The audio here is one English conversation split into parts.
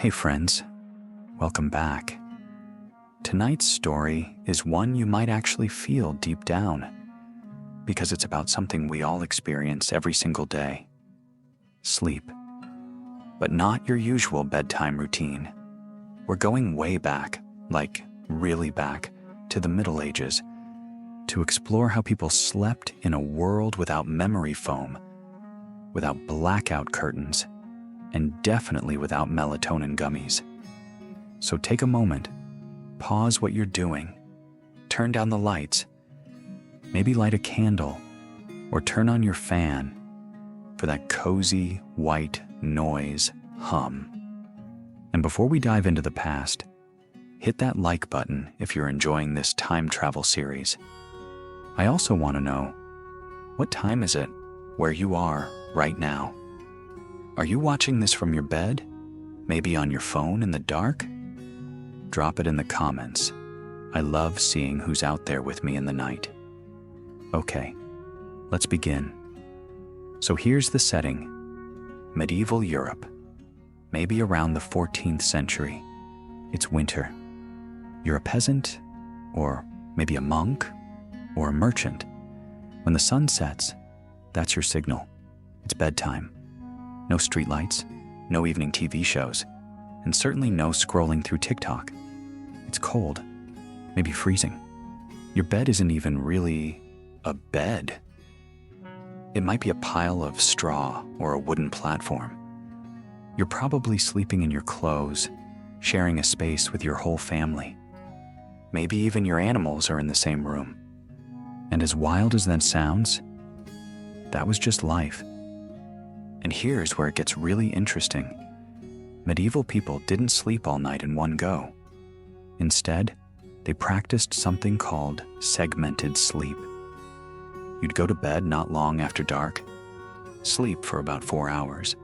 Hey friends, welcome back. Tonight's story is one you might actually feel deep down because it's about something we all experience every single day. Sleep. But not your usual bedtime routine. We're going way back, like really back, to the Middle Ages to explore how people slept in a world without memory foam, without blackout curtains, and definitely without melatonin gummies. So take a moment, pause what you're doing, turn down the lights, maybe light a candle, or turn on your fan for that cozy white noise hum. And before we dive into the past, hit that like button if you're enjoying this time travel series. I also want to know, what time is it where you are right now? Are you watching this from your bed? Maybe on your phone in the dark? Drop it in the comments. I love seeing who's out there with me in the night. Okay, let's begin. So here's the setting. Medieval Europe, maybe around the 14th century. It's winter. You're a peasant, or maybe a monk, or a merchant. When the sun sets, that's your signal. It's bedtime. No streetlights, no evening TV shows, and certainly no scrolling through TikTok. It's cold, maybe freezing. Your bed isn't even really a bed. It might be a pile of straw or a wooden platform. You're probably sleeping in your clothes, sharing a space with your whole family. Maybe even your animals are in the same room. And as wild as that sounds, that was just life. And here's where it gets really interesting. Medieval people didn't sleep all night in one go. Instead, they practiced something called segmented sleep. You'd go to bed not long after dark, sleep for about 4 hours,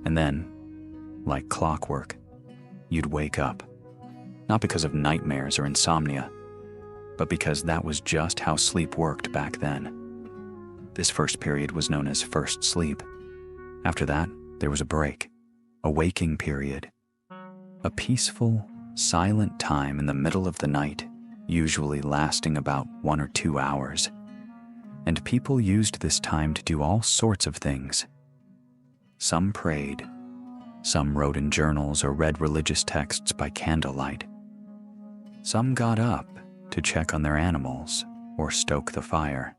and then, like clockwork, you'd wake up. Not because of nightmares or insomnia, but because that was just how sleep worked back then. This first period was known as first sleep. After that, there was a break, a waking period, a peaceful, silent time in the middle of the night, usually lasting about 1 or 2 hours. And people used this time to do all sorts of things. Some prayed, some wrote in journals or read religious texts by candlelight. Some got up to check on their animals or stoke the fire.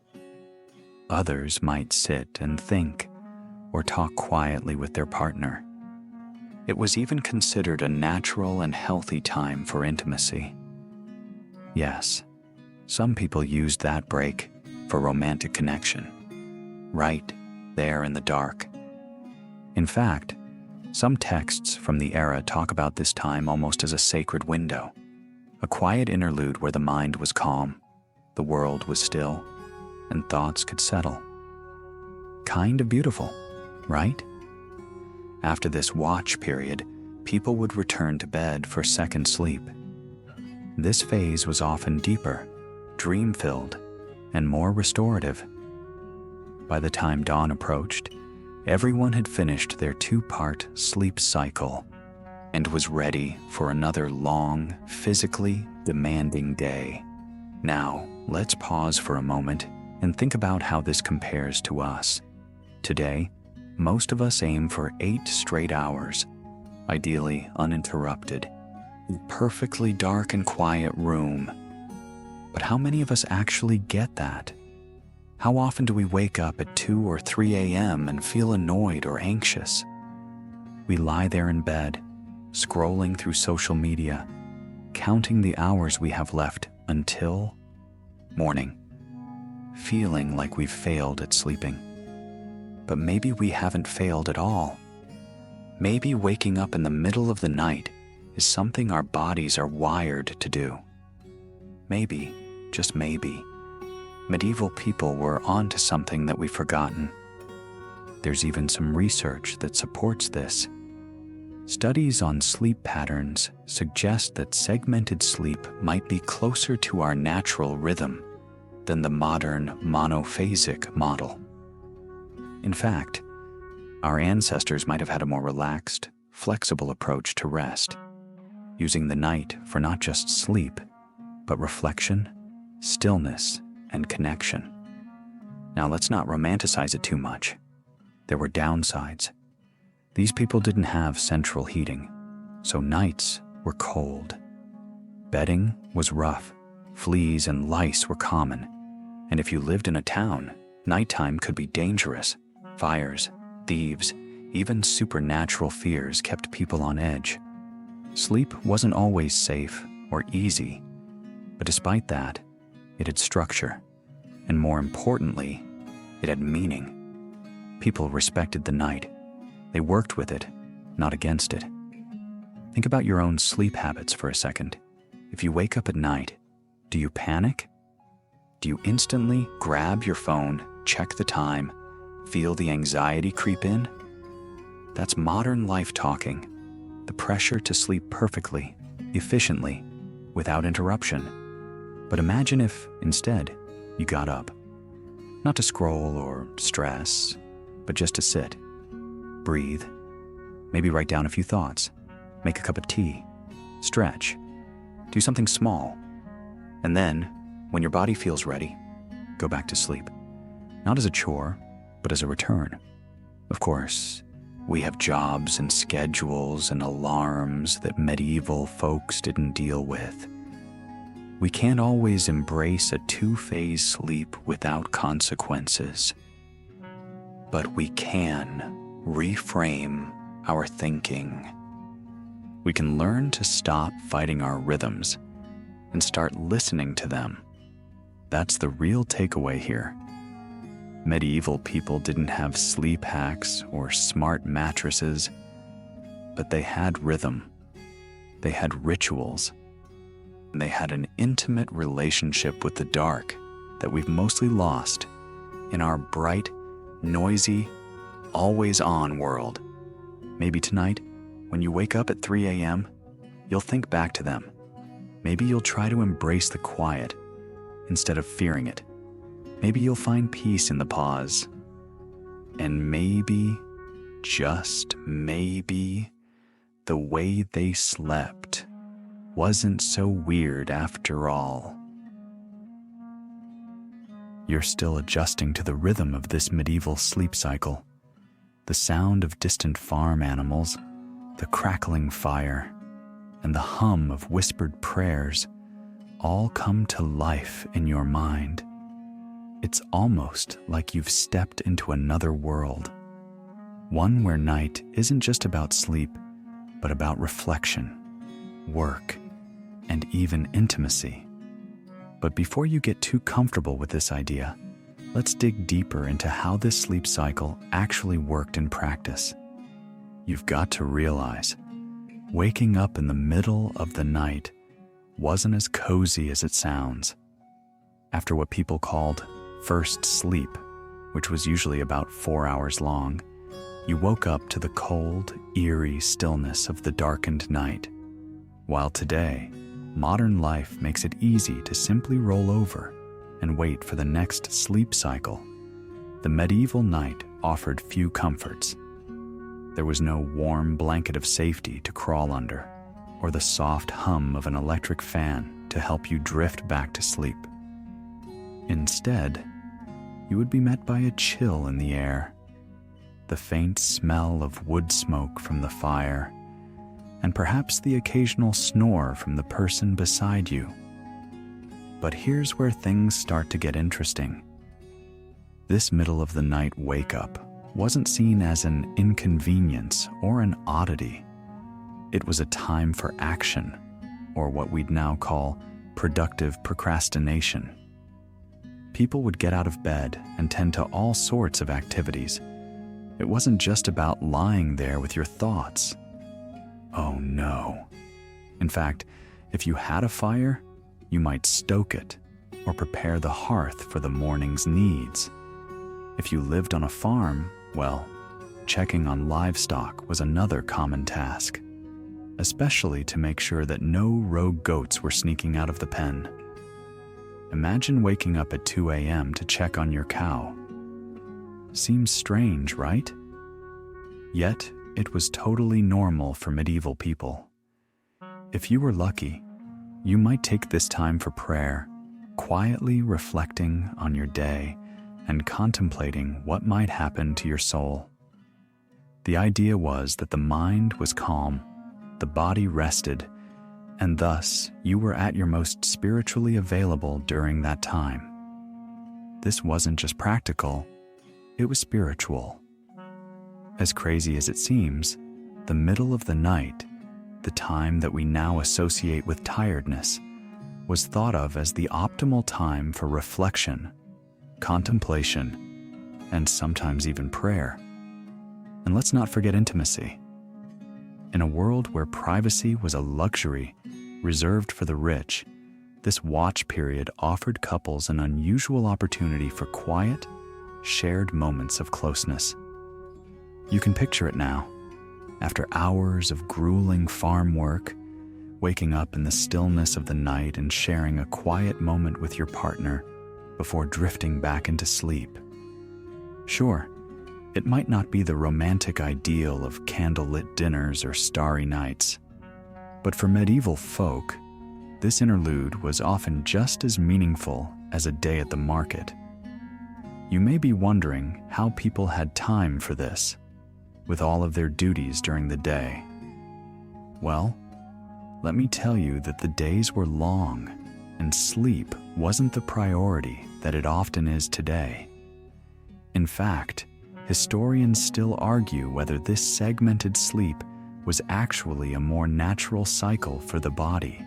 Others might sit and think or talk quietly with their partner. It was even considered a natural and healthy time for intimacy. Yes, some people used that break for romantic connection, right there in the dark. In fact, some texts from the era talk about this time almost as a sacred window, a quiet interlude where the mind was calm, the world was still, and thoughts could settle. Kind of beautiful, right? After this watch period, people would return to bed for second sleep. This phase was often deeper, dream-filled, and more restorative. By the time dawn approached, everyone had finished their 2-part sleep cycle and was ready for another long, physically demanding day. Now, let's pause for a moment and think about how this compares to us. Today, most of us aim for 8 straight hours, ideally uninterrupted, in a perfectly dark and quiet room. But how many of us actually get that? How often do we wake up at 2 or 3 a.m. and feel annoyed or anxious? We lie there in bed, scrolling through social media, counting the hours we have left until morning, feeling like we've failed at sleeping. But maybe we haven't failed at all. Maybe waking up in the middle of the night is something our bodies are wired to do. Maybe, just maybe, medieval people were onto something that we've forgotten. There's even some research that supports this. Studies on sleep patterns suggest that segmented sleep might be closer to our natural rhythm than the modern monophasic model. In fact, our ancestors might have had a more relaxed, flexible approach to rest, using the night for not just sleep, but reflection, stillness, and connection. Now, let's not romanticize it too much. There were downsides. These people didn't have central heating, so nights were cold. Bedding was rough, fleas and lice were common, and if you lived in a town, nighttime could be dangerous. Fires, thieves, even supernatural fears kept people on edge. Sleep wasn't always safe or easy, but despite that, it had structure, and more importantly, it had meaning. People respected the night. They worked with it, not against it. Think about your own sleep habits for a second. If you wake up at night, do you panic? Do you instantly grab your phone, check the time, feel the anxiety creep in? That's modern life talking. The pressure to sleep perfectly, efficiently, without interruption. But imagine if, instead, you got up. Not to scroll or stress, but just to sit. Breathe. Maybe write down a few thoughts. Make a cup of tea. Stretch. Do something small. And then, when your body feels ready, go back to sleep. Not as a chore, but as a return. Of course, we have jobs and schedules and alarms that medieval folks didn't deal with. We can't always embrace a two-phase sleep without consequences. But we can reframe our thinking. We can learn to stop fighting our rhythms and start listening to them. That's the real takeaway here. Medieval people didn't have sleep hacks or smart mattresses, but they had rhythm. They had rituals. And they had an intimate relationship with the dark that we've mostly lost in our bright, noisy, always-on world. Maybe tonight, when you wake up at 3 a.m., you'll think back to them. Maybe you'll try to embrace the quiet instead of fearing it. Maybe you'll find peace in the pause. And maybe, just maybe, the way they slept wasn't so weird after all. You're still adjusting to the rhythm of this medieval sleep cycle. The sound of distant farm animals, the crackling fire, and the hum of whispered prayers all come to life in your mind. It's almost like you've stepped into another world, one where night isn't just about sleep, but about reflection, work, and even intimacy. But before you get too comfortable with this idea, let's dig deeper into how this sleep cycle actually worked in practice. You've got to realize, waking up in the middle of the night wasn't as cozy as it sounds. After what people called first sleep, which was usually about 4 hours long, you woke up to the cold, eerie stillness of the darkened night. While today, modern life makes it easy to simply roll over and wait for the next sleep cycle, the medieval night offered few comforts. There was no warm blanket of safety to crawl under, or the soft hum of an electric fan to help you drift back to sleep. Instead, you would be met by a chill in the air, the faint smell of wood smoke from the fire, and perhaps the occasional snore from the person beside you. But here's where things start to get interesting. This middle-of-the-night wake-up wasn't seen as an inconvenience or an oddity. It was a time for action, or what we'd now call productive procrastination. People would get out of bed and tend to all sorts of activities. It wasn't just about lying there with your thoughts. Oh no. In fact, if you had a fire, you might stoke it or prepare the hearth for the morning's needs. If you lived on a farm, well, checking on livestock was another common task, especially to make sure that no rogue goats were sneaking out of the pen. Imagine waking up at 2 a.m. to check on your cow. Seems strange, right? Yet, it was totally normal for medieval people. If you were lucky, you might take this time for prayer, quietly reflecting on your day and contemplating what might happen to your soul. The idea was that the mind was calm, the body rested, and thus you were at your most spiritually available during that time. This wasn't just practical, it was spiritual. As crazy as it seems, the middle of the night, the time that we now associate with tiredness, was thought of as the optimal time for reflection, contemplation, and sometimes even prayer. And let's not forget intimacy. In a world where privacy was a luxury reserved for the rich, this watch period offered couples an unusual opportunity for quiet, shared moments of closeness. You can picture it now. After hours of grueling farm work, waking up in the stillness of the night and sharing a quiet moment with your partner before drifting back into sleep. Sure, it might not be the romantic ideal of candlelit dinners or starry nights, but for medieval folk, this interlude was often just as meaningful as a day at the market. You may be wondering how people had time for this, with all of their duties during the day. Well, let me tell you that the days were long, and sleep wasn't the priority that it often is today. In fact, historians still argue whether this segmented sleep was actually a more natural cycle for the body.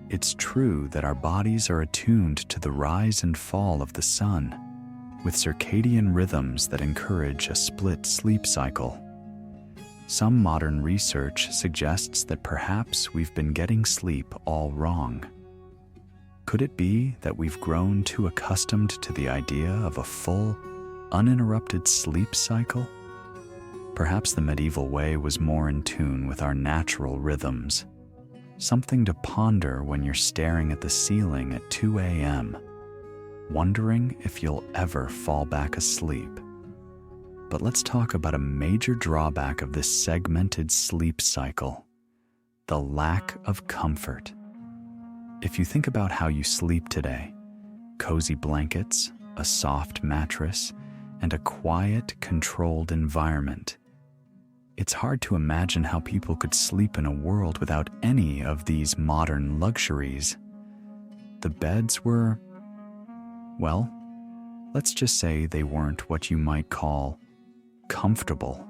It's true that our bodies are attuned to the rise and fall of the sun, with circadian rhythms that encourage a split sleep cycle. Some modern research suggests that perhaps we've been getting sleep all wrong. Could it be that we've grown too accustomed to the idea of a full, uninterrupted sleep cycle? Perhaps the medieval way was more in tune with our natural rhythms. Something to ponder when you're staring at the ceiling at 2 a.m., wondering if you'll ever fall back asleep. But let's talk about a major drawback of this segmented sleep cycle: the lack of comfort. If you think about how you sleep today, cozy blankets, a soft mattress, and a quiet, controlled environment, it's hard to imagine how people could sleep in a world without any of these modern luxuries. The beds were, well, let's just say they weren't what you might call comfortable.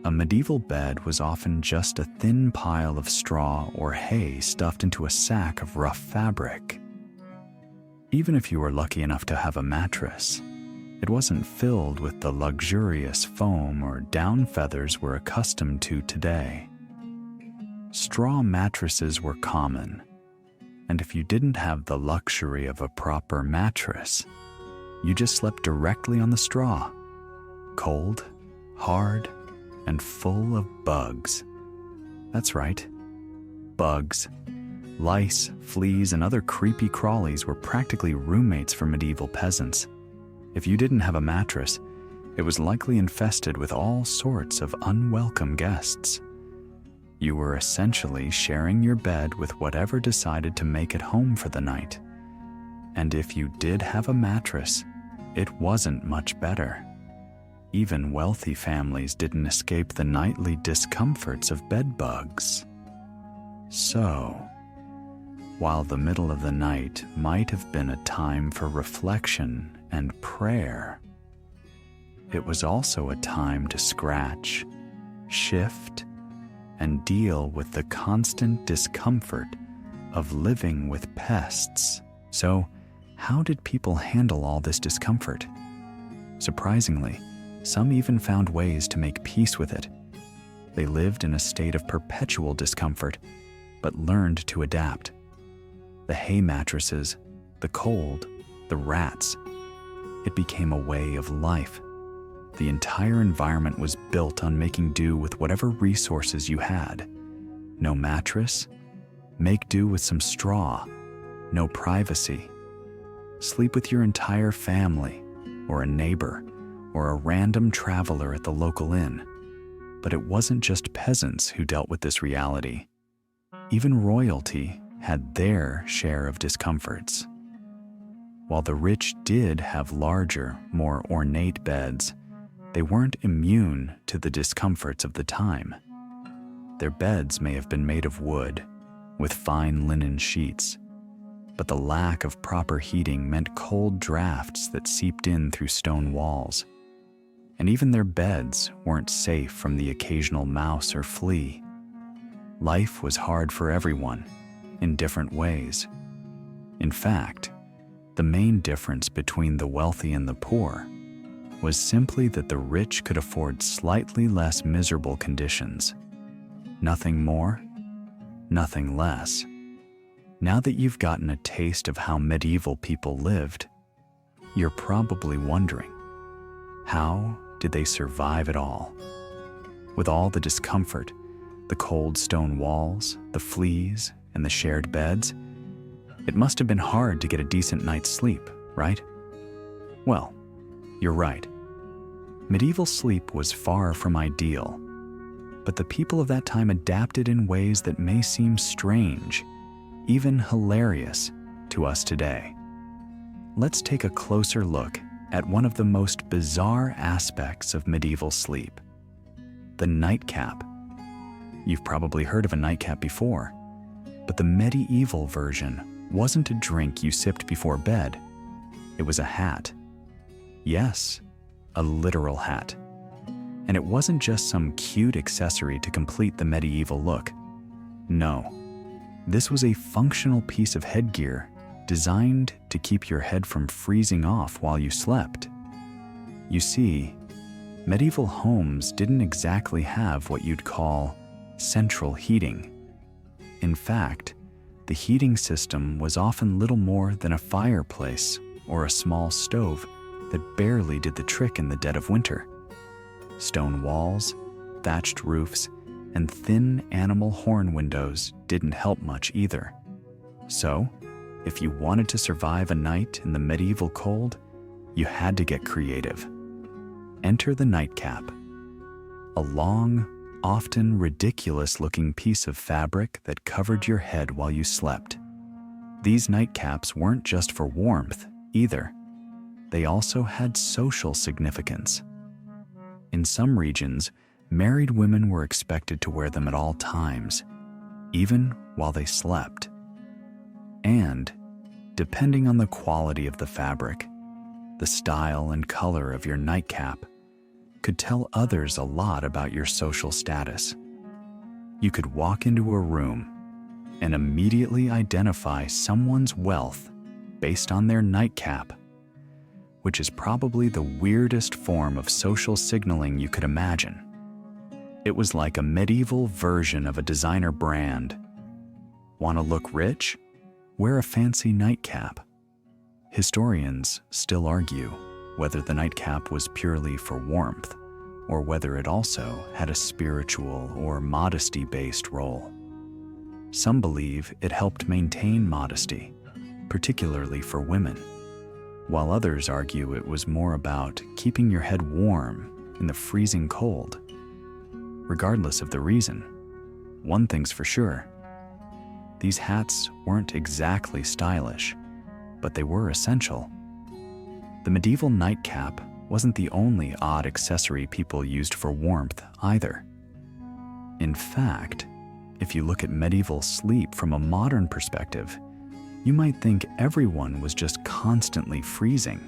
A medieval bed was often just a thin pile of straw or hay stuffed into a sack of rough fabric. Even if you were lucky enough to have a mattress, it wasn't filled with the luxurious foam or down feathers we're accustomed to today. Straw mattresses were common, and if you didn't have the luxury of a proper mattress, you just slept directly on the straw, cold, hard, and full of bugs. That's right, bugs. Lice, fleas, and other creepy crawlies were practically roommates for medieval peasants. If you didn't have a mattress, it was likely infested with all sorts of unwelcome guests. You were essentially sharing your bed with whatever decided to make it home for the night. And if you did have a mattress, it wasn't much better. Even wealthy families didn't escape the nightly discomforts of bed bugs. So, while the middle of the night might have been a time for reflection and prayer, it was also a time to scratch, shift, and deal with the constant discomfort of living with pests. So, how did people handle all this discomfort? Surprisingly, some even found ways to make peace with it. They lived in a state of perpetual discomfort, but learned to adapt. The hay mattresses, the cold, the rats. It became a way of life. The entire environment was built on making do with whatever resources you had. No mattress? Make do with some straw. No privacy. Sleep with your entire family, or a neighbor, or a random traveler at the local inn. But it wasn't just peasants who dealt with this reality. Even royalty had their share of discomforts. While the rich did have larger, more ornate beds, they weren't immune to the discomforts of the time. Their beds may have been made of wood, with fine linen sheets, but the lack of proper heating meant cold drafts that seeped in through stone walls. And even their beds weren't safe from the occasional mouse or flea. Life was hard for everyone, in different ways. In fact, the main difference between the wealthy and the poor was simply that the rich could afford slightly less miserable conditions. Nothing more, nothing less. Now that you've gotten a taste of how medieval people lived, you're probably wondering, how did they survive it all? With all the discomfort, the cold stone walls, the fleas, and the shared beds, it must have been hard to get a decent night's sleep, right? Well, you're right. Medieval sleep was far from ideal, but the people of that time adapted in ways that may seem strange, even hilarious, to us today. Let's take a closer look at one of the most bizarre aspects of medieval sleep: the nightcap. You've probably heard of a nightcap before, but the medieval version wasn't a drink you sipped before bed. It was a hat. Yes, a literal hat. And it wasn't just some cute accessory to complete the medieval look. No, this was a functional piece of headgear designed to keep your head from freezing off while you slept. You see, medieval homes didn't exactly have what you'd call central heating. In fact, the heating system was often little more than a fireplace or a small stove that barely did the trick in the dead of winter. Stone walls, thatched roofs, and thin animal horn windows didn't help much either. So, if you wanted to survive a night in the medieval cold, you had to get creative. Enter the nightcap, a long, often ridiculous-looking piece of fabric that covered your head while you slept. These nightcaps weren't just for warmth, either. They also had social significance. In some regions, married women were expected to wear them at all times, even while they slept. And, depending on the quality of the fabric, the style and color of your nightcap could tell others a lot about your social status. You could walk into a room and immediately identify someone's wealth based on their nightcap, which is probably the weirdest form of social signaling you could imagine. It was like a medieval version of a designer brand. Want to look rich? Wear a fancy nightcap. Historians still argue whether the nightcap was purely for warmth or whether it also had a spiritual or modesty-based role. Some believe it helped maintain modesty, particularly for women, while others argue it was more about keeping your head warm in the freezing cold. Regardless of the reason, one thing's for sure: these hats weren't exactly stylish, but they were essential. The medieval nightcap wasn't the only odd accessory people used for warmth either. In fact, if you look at medieval sleep from a modern perspective, you might think everyone was just constantly freezing.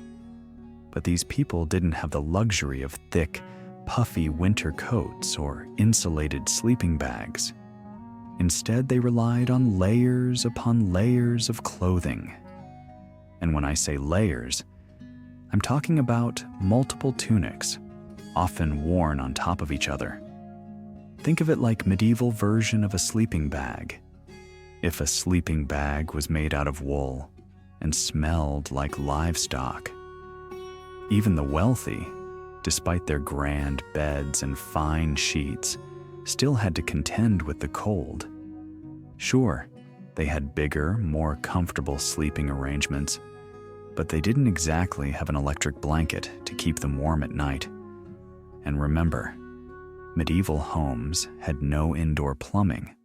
But these people didn't have the luxury of thick, puffy winter coats or insulated sleeping bags. Instead, they relied on layers upon layers of clothing. And when I say layers, I'm talking about multiple tunics, often worn on top of each other. Think of it like medieval version of a sleeping bag. If a sleeping bag was made out of wool and smelled like livestock. Even the wealthy, despite their grand beds and fine sheets, still had to contend with the cold. Sure, they had bigger, more comfortable sleeping arrangements, but they didn't exactly have an electric blanket to keep them warm at night. And remember, Medieval homes had no indoor plumbing,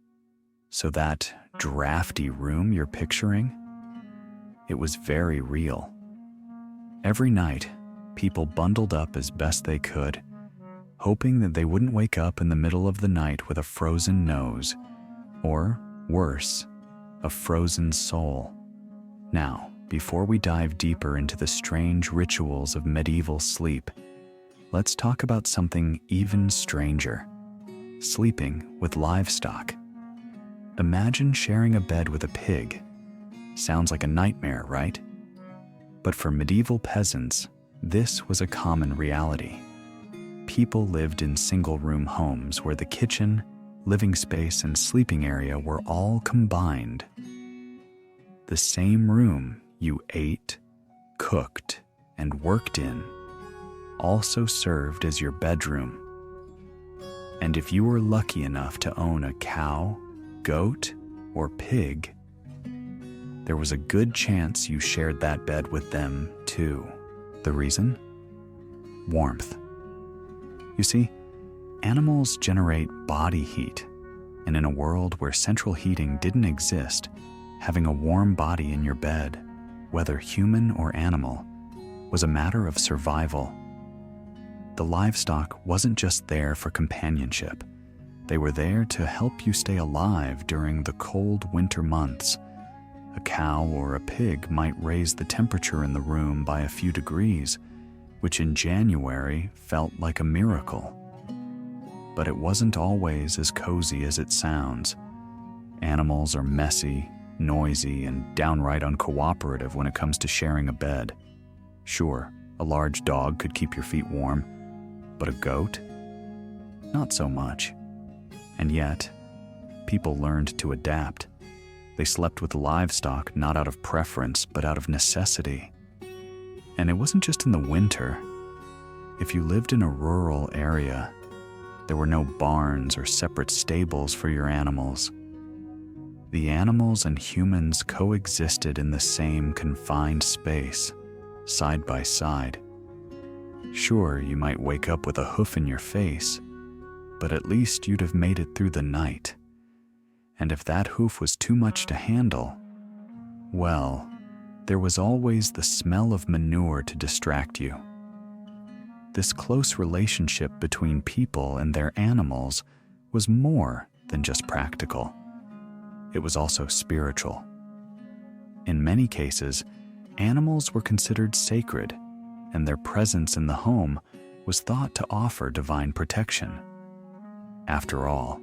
so that drafty room you're picturing, it was very real. Every night, people bundled up as best they could, hoping that they wouldn't wake up in the middle of the night with a frozen nose, or worse, a frozen soul. Now, before we dive deeper into the strange rituals of medieval sleep, let's talk about something even stranger: sleeping with livestock. Imagine sharing a bed with a pig. Sounds like a nightmare, right? But for medieval peasants, this was a common reality. People lived in single-room homes where the kitchen, living space, and sleeping area were all combined. The same room you ate, cooked, and worked in also served as your bedroom. And if you were lucky enough to own a cow, goat, or pig, there was a good chance you shared that bed with them too. The reason? Warmth. You see, animals generate body heat, and in a world where central heating didn't exist, having a warm body in your bed, whether human or animal, was a matter of survival. The livestock wasn't just there for companionship. They were there to help you stay alive during the cold winter months. A cow or a pig might raise the temperature in the room by a few degrees, which in January felt like a miracle. But it wasn't always as cozy as it sounds. Animals are messy, noisy, and downright uncooperative when it comes to sharing a bed. Sure, a large dog could keep your feet warm, but a goat? Not so much. And yet, people learned to adapt. They slept with livestock not out of preference, but out of necessity. And it wasn't just in the winter. If you lived in a rural area, there were no barns or separate stables for your animals. The animals and humans coexisted in the same confined space, side by side. Sure, you might wake up with a hoof in your face, but at least you'd have made it through the night. And if that hoof was too much to handle, well, there was always the smell of manure to distract you. This close relationship between people and their animals was more than just practical. It was also spiritual. In many cases, animals were considered sacred, and their presence in the home was thought to offer divine protection. After all,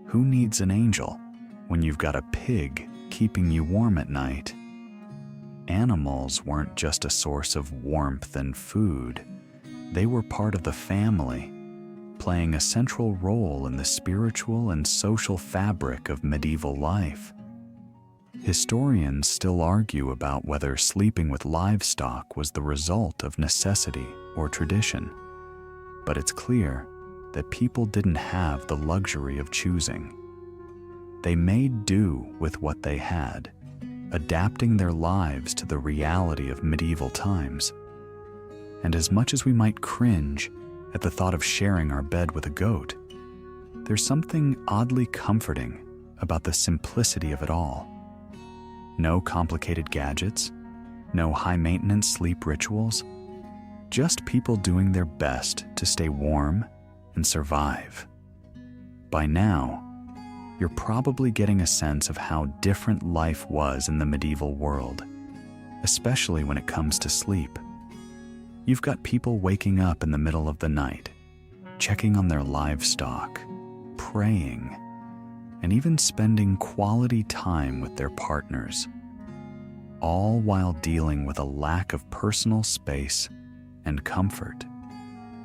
who needs an angel when you've got a pig keeping you warm at night? Animals weren't just a source of warmth and food. They were part of the family, playing a central role in the spiritual and social fabric of medieval life. Historians still argue about whether sleeping with livestock was the result of necessity or tradition, but it's clear that people didn't have the luxury of choosing. They made do with what they had, adapting their lives to the reality of medieval times. And as much as we might cringe at the thought of sharing our bed with a goat, there's something oddly comforting about the simplicity of it all. No complicated gadgets, no high-maintenance sleep rituals, just people doing their best to stay warm and survive. By now, you're probably getting a sense of how different life was in the medieval world, especially when it comes to sleep. You've got people waking up in the middle of the night, checking on their livestock, praying, and even spending quality time with their partners, all while dealing with a lack of personal space and comfort.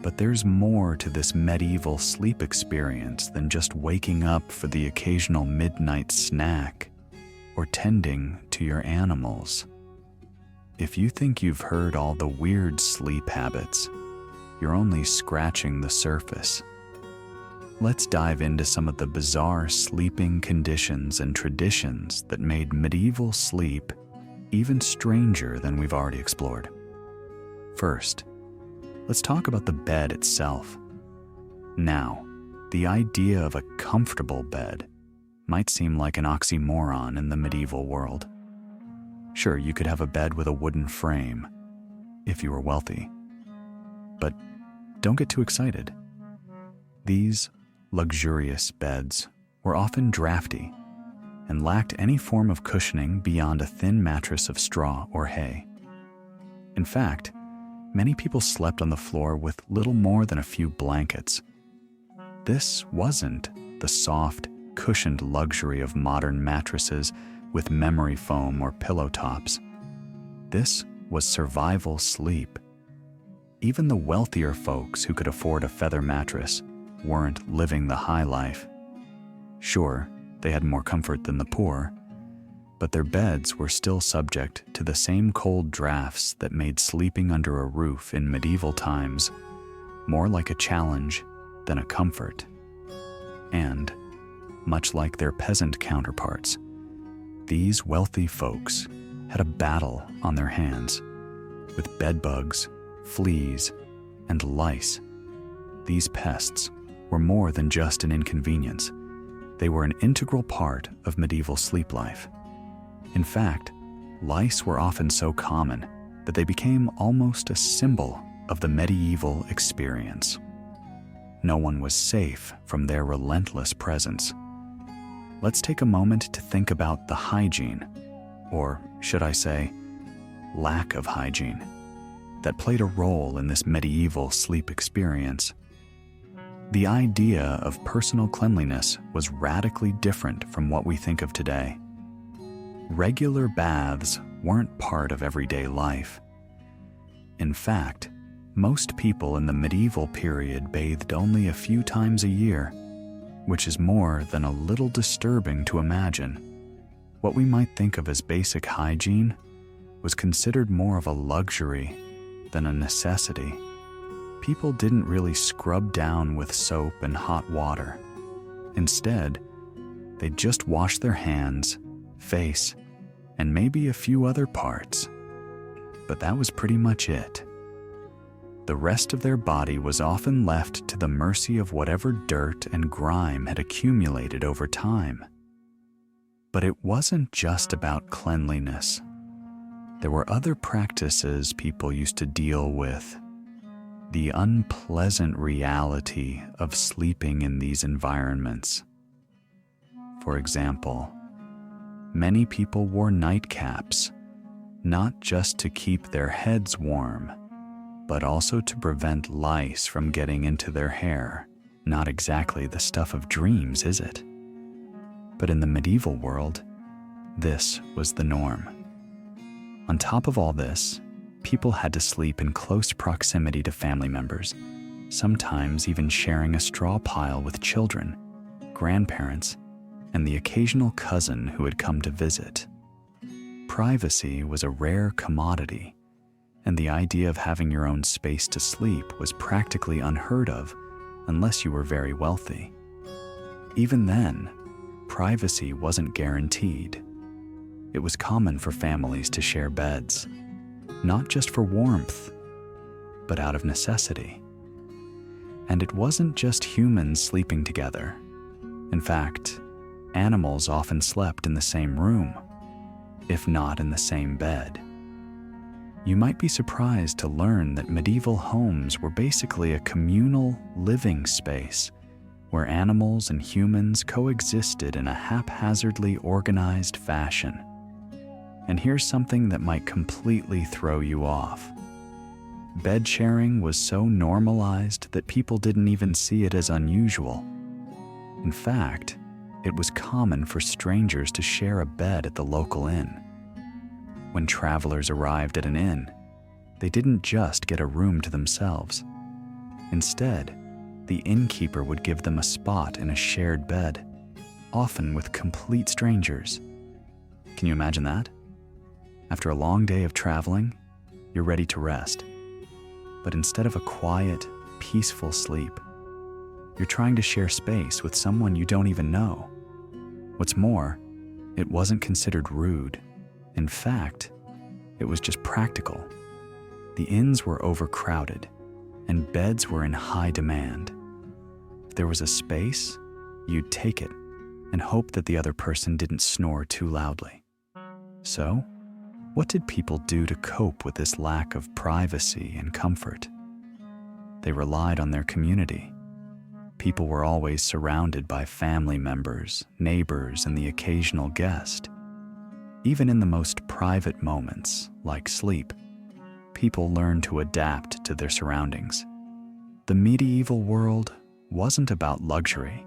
But there's more to this medieval sleep experience than just waking up for the occasional midnight snack or tending to your animals. If you think you've heard all the weird sleep habits, you're only scratching the surface. Let's dive into some of the bizarre sleeping conditions and traditions that made medieval sleep even stranger than we've already explored. First, let's talk about the bed itself. Now, the idea of a comfortable bed might seem like an oxymoron in the medieval world. Sure, you could have a bed with a wooden frame if you were wealthy. But don't get too excited. These luxurious beds were often drafty and lacked any form of cushioning beyond a thin mattress of straw or hay. In fact, many people slept on the floor with little more than a few blankets. This wasn't the soft, cushioned luxury of modern mattresses with memory foam or pillow tops. This was survival sleep. Even the wealthier folks who could afford a feather mattress weren't living the high life. Sure, they had more comfort than the poor, but their beds were still subject to the same cold drafts that made sleeping under a roof in medieval times more like a challenge than a comfort. And, much like their peasant counterparts, these wealthy folks had a battle on their hands with bedbugs, fleas, and lice. These pests were more than just an inconvenience. They were an integral part of medieval sleep life. In fact, lice were often so common that they became almost a symbol of the medieval experience. No one was safe from their relentless presence. Let's take a moment to think about the hygiene, or should I say, lack of hygiene, that played a role in this medieval sleep experience. The idea of personal cleanliness was radically different from what we think of today. Regular baths weren't part of everyday life. In fact, most people in the medieval period bathed only a few times a year, which is more than a little disturbing to imagine. What we might think of as basic hygiene was considered more of a luxury than a necessity. People didn't really scrub down with soap and hot water. Instead, they'd just wash their hands, face, and maybe a few other parts. But that was pretty much it. The rest of their body was often left to the mercy of whatever dirt and grime had accumulated over time. But it wasn't just about cleanliness. There were other practices people used to deal with. The unpleasant reality of sleeping in these environments. For example, many people wore nightcaps, not just to keep their heads warm, but also to prevent lice from getting into their hair. Not exactly the stuff of dreams, is it? But in the medieval world, this was the norm. On top of all this, people had to sleep in close proximity to family members, sometimes even sharing a straw pile with children, grandparents, and the occasional cousin who had come to visit. Privacy was a rare commodity, and the idea of having your own space to sleep was practically unheard of unless you were very wealthy. Even then, privacy wasn't guaranteed. It was common for families to share beds, not just for warmth, but out of necessity. And it wasn't just humans sleeping together. In fact, animals often slept in the same room, if not in the same bed. You might be surprised to learn that medieval homes were basically a communal living space where animals and humans coexisted in a haphazardly organized fashion. And here's something that might completely throw you off. Bed sharing was so normalized that people didn't even see it as unusual. In fact, it was common for strangers to share a bed at the local inn. When travelers arrived at an inn, they didn't just get a room to themselves. Instead, the innkeeper would give them a spot in a shared bed, often with complete strangers. Can you imagine that? After a long day of traveling, you're ready to rest. But instead of a quiet, peaceful sleep, you're trying to share space with someone you don't even know. What's more, it wasn't considered rude. In fact, it was just practical. The inns were overcrowded, and beds were in high demand. there was a space, you'd take it and hope that the other person didn't snore too loudly. So, what did people do to cope with this lack of privacy and comfort? They relied on their community. People were always surrounded by family members, neighbors, and the occasional guest. Even in the most private moments, like sleep, people learned to adapt to their surroundings. The medieval world wasn't about luxury.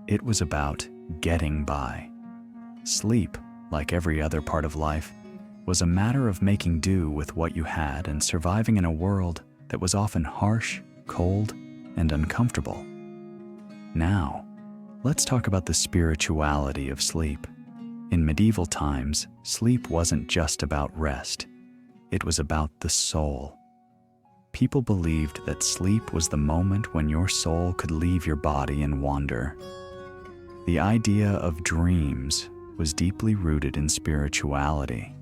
It was about getting by. Sleep, like every other part of life, was a matter of making do with what you had and surviving in a world that was often harsh, cold, and uncomfortable. Now, let's talk about the spirituality of sleep. In medieval times, sleep wasn't just about rest. It was about the soul. People believed that sleep was the moment when your soul could leave your body and wander. The idea of dreams was deeply rooted in spirituality,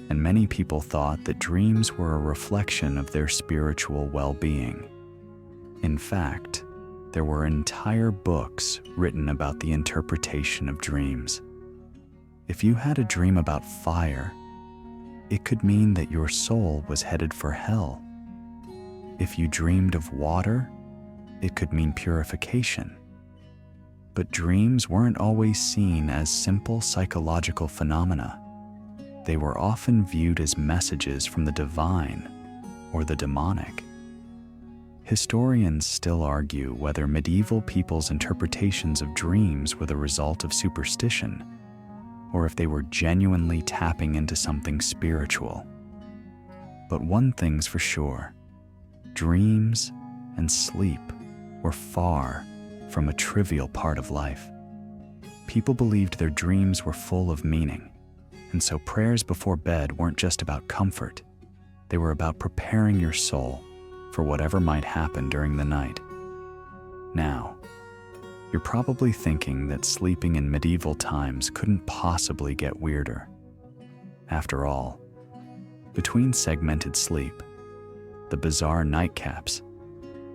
and many people thought that dreams were a reflection of their spiritual well-being. In fact, there were entire books written about the interpretation of dreams. If you had a dream about fire, it could mean that your soul was headed for hell. If you dreamed of water, it could mean purification. But dreams weren't always seen as simple psychological phenomena. They were often viewed as messages from the divine or the demonic. Historians still argue whether medieval people's interpretations of dreams were the result of superstition or if they were genuinely tapping into something spiritual. But one thing's for sure: dreams and sleep were far from a trivial part of life. People believed their dreams were full of meaning, and so prayers before bed weren't just about comfort. They were about preparing your soul for whatever might happen during the night. Now, you're probably thinking that sleeping in medieval times couldn't possibly get weirder. After all, between segmented sleep, the bizarre nightcaps,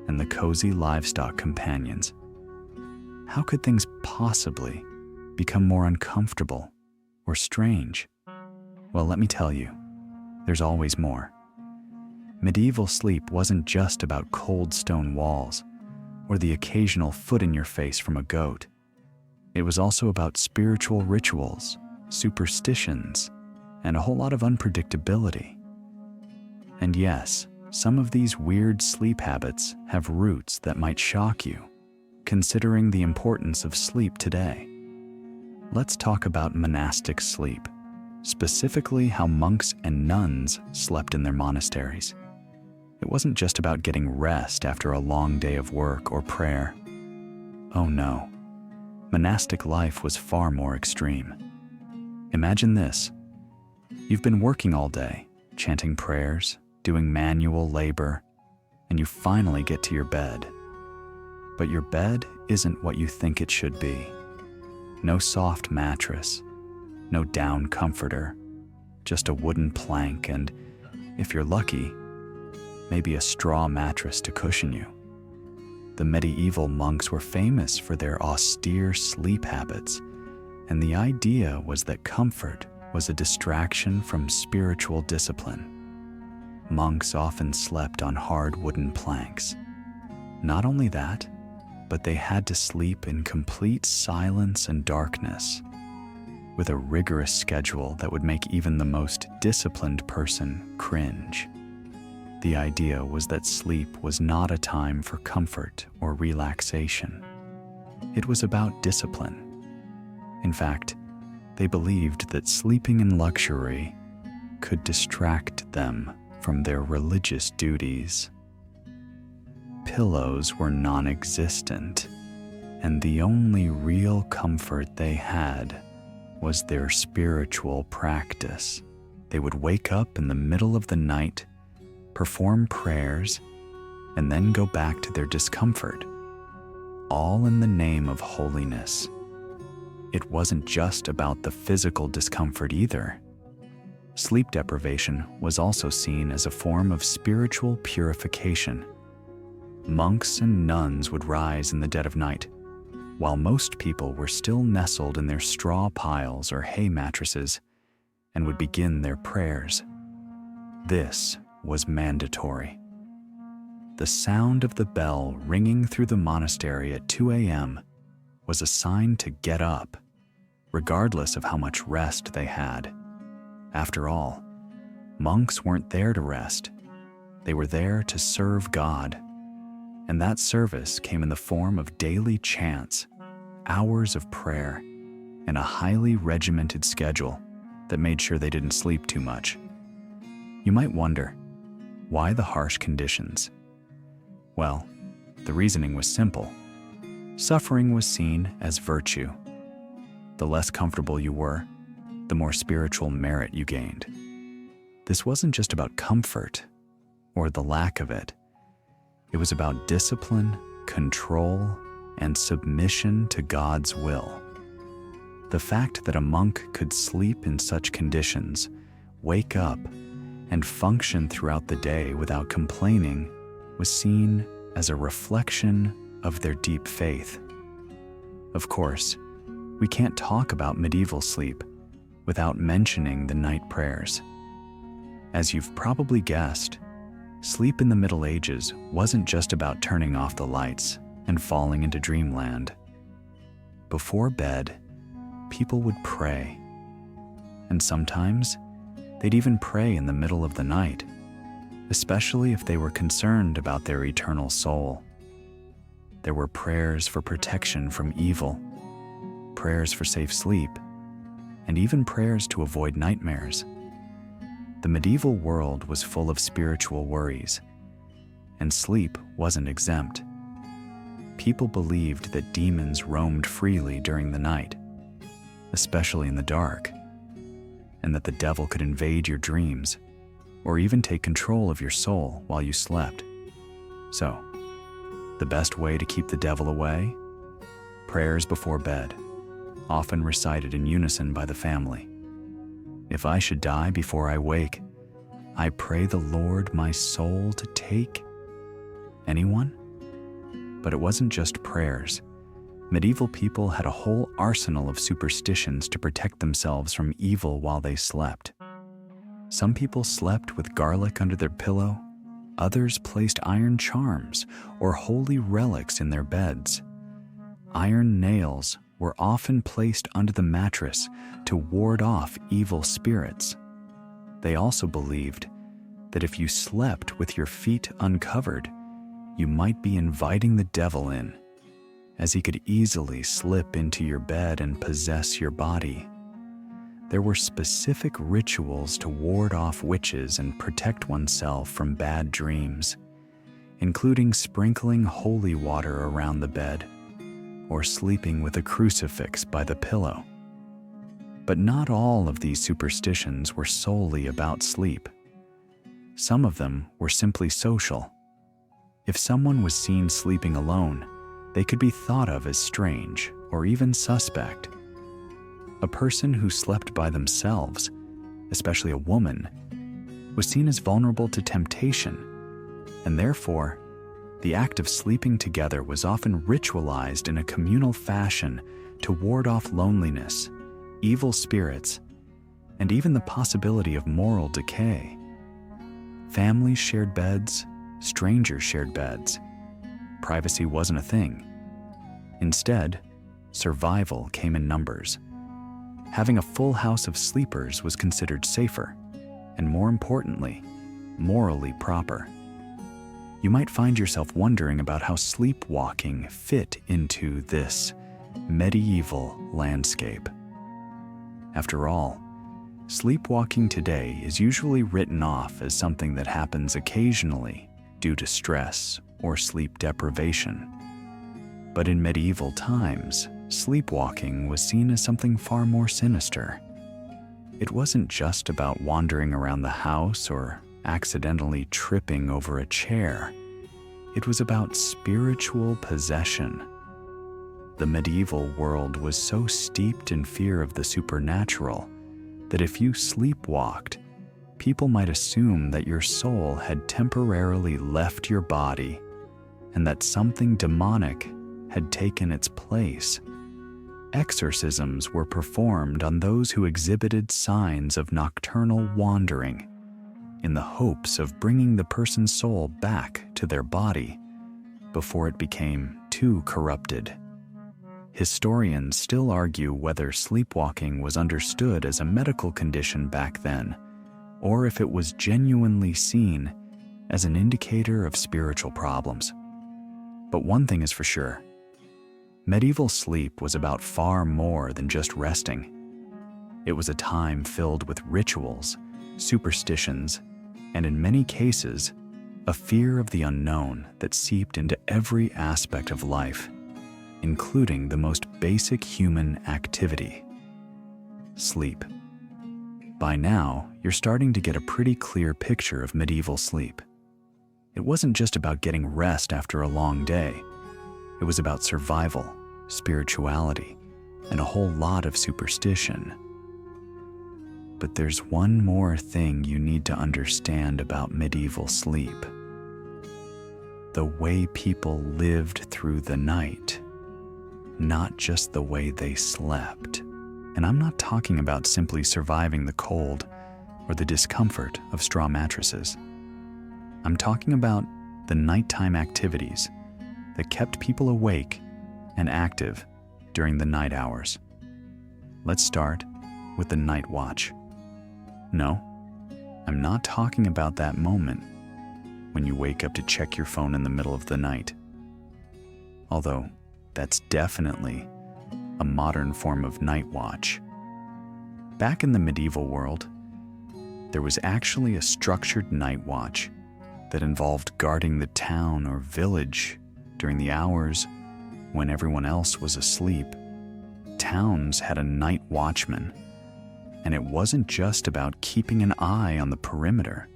and the cozy livestock companions, how could things possibly become more uncomfortable or strange? Well, let me tell you, there's always more. Medieval sleep wasn't just about cold stone walls or the occasional foot in your face from a goat. It was also about spiritual rituals, superstitions, and a whole lot of unpredictability. And yes, some of these weird sleep habits have roots that might shock you, considering the importance of sleep today. Let's talk about monastic sleep, specifically how monks and nuns slept in their monasteries. It wasn't just about getting rest after a long day of work or prayer. Oh no, monastic life was far more extreme. Imagine this: you've been working all day, chanting prayers, doing manual labor, and you finally get to your bed. But your bed isn't what you think it should be. No soft mattress, no down comforter, just a wooden plank and, if you're lucky, maybe a straw mattress to cushion you. The medieval monks were famous for their austere sleep habits, and the idea was that comfort was a distraction from spiritual discipline. Monks often slept on hard wooden planks. Not only that, but they had to sleep in complete silence and darkness, with a rigorous schedule that would make even the most disciplined person cringe. The idea was that sleep was not a time for comfort or relaxation. It was about discipline. In fact, they believed that sleeping in luxury could distract them from their religious duties. Pillows were non-existent, and the only real comfort they had was their spiritual practice. They would wake up in the middle of the night, perform prayers, and then go back to their discomfort, all in the name of holiness. It wasn't just about the physical discomfort either. Sleep deprivation was also seen as a form of spiritual purification. Monks and nuns would rise in the dead of night, while most people were still nestled in their straw piles or hay mattresses, and would begin their prayers. This was mandatory. The sound of the bell ringing through the monastery at 2 a.m. was a sign to get up, regardless of how much rest they had. After all, monks weren't there to rest. They were there to serve God. And that service came in the form of daily chants, hours of prayer, and a highly regimented schedule that made sure they didn't sleep too much. You might wonder, why the harsh conditions? Well, the reasoning was simple. Suffering was seen as virtue. The less comfortable you were, the more spiritual merit you gained. This wasn't just about comfort or the lack of it. It was about discipline, control, and submission to God's will. The fact that a monk could sleep in such conditions, wake up, and function throughout the day without complaining was seen as a reflection of their deep faith. Of course, we can't talk about medieval sleep without mentioning the night prayers. As you've probably guessed, sleep in the Middle Ages wasn't just about turning off the lights and falling into dreamland. Before bed, people would pray. And sometimes, they'd even pray in the middle of the night, especially if they were concerned about their eternal soul. There were prayers for protection from evil, prayers for safe sleep, and even prayers to avoid nightmares. The medieval world was full of spiritual worries, and sleep wasn't exempt. People believed that demons roamed freely during the night, especially in the dark, and that the devil could invade your dreams or even take control of your soul while you slept. So, the best way to keep the devil away? Prayers before bed, often recited in unison by the family. If I should die before I wake, I pray the Lord my soul to take. Anyone? But it wasn't just prayers. Medieval people had a whole arsenal of superstitions to protect themselves from evil while they slept. Some people slept with garlic under their pillow. Others placed iron charms or holy relics in their beds. Iron nails were often placed under the mattress to ward off evil spirits. They also believed that if you slept with your feet uncovered, you might be inviting the devil in, as he could easily slip into your bed and possess your body. There were specific rituals to ward off witches and protect oneself from bad dreams, including sprinkling holy water around the bed or sleeping with a crucifix by the pillow. But not all of these superstitions were solely about sleep. Some of them were simply social. If someone was seen sleeping alone, they could be thought of as strange or even suspect. A person who slept by themselves, especially a woman, was seen as vulnerable to temptation, and therefore, the act of sleeping together was often ritualized in a communal fashion to ward off loneliness, evil spirits, and even the possibility of moral decay. Families shared beds, strangers shared beds. Privacy wasn't a thing. Instead, survival came in numbers. Having a full house of sleepers was considered safer, and more importantly, morally proper. You might find yourself wondering about how sleepwalking fit into this medieval landscape. After all, sleepwalking today is usually written off as something that happens occasionally due to stress or sleep deprivation. But in medieval times, sleepwalking was seen as something far more sinister. It wasn't just about wandering around the house or accidentally tripping over a chair. It was about spiritual possession. The medieval world was so steeped in fear of the supernatural that if you sleepwalked, people might assume that your soul had temporarily left your body and that something demonic had taken its place. Exorcisms were performed on those who exhibited signs of nocturnal wandering, in the hopes of bringing the person's soul back to their body before it became too corrupted. Historians still argue whether sleepwalking was understood as a medical condition back then, or if it was genuinely seen as an indicator of spiritual problems. But one thing is for sure: medieval sleep was about far more than just resting. It was a time filled with rituals, superstitions, and in many cases, a fear of the unknown that seeped into every aspect of life, including the most basic human activity: sleep. By now, you're starting to get a pretty clear picture of medieval sleep. It wasn't just about getting rest after a long day. It was about survival, spirituality, and a whole lot of superstition. But there's one more thing you need to understand about medieval sleep: the way people lived through the night, not just the way they slept. And I'm not talking about simply surviving the cold or the discomfort of straw mattresses. I'm talking about the nighttime activities that kept people awake and active during the night hours. Let's start with the night watch. No, I'm not talking about that moment when you wake up to check your phone in the middle of the night. Although that's definitely a modern form of night watch. Back in the medieval world, there was actually a structured night watch that involved guarding the town or village during the hours when everyone else was asleep. Towns had a night watchman, and it wasn't just about keeping an eye on the perimeter.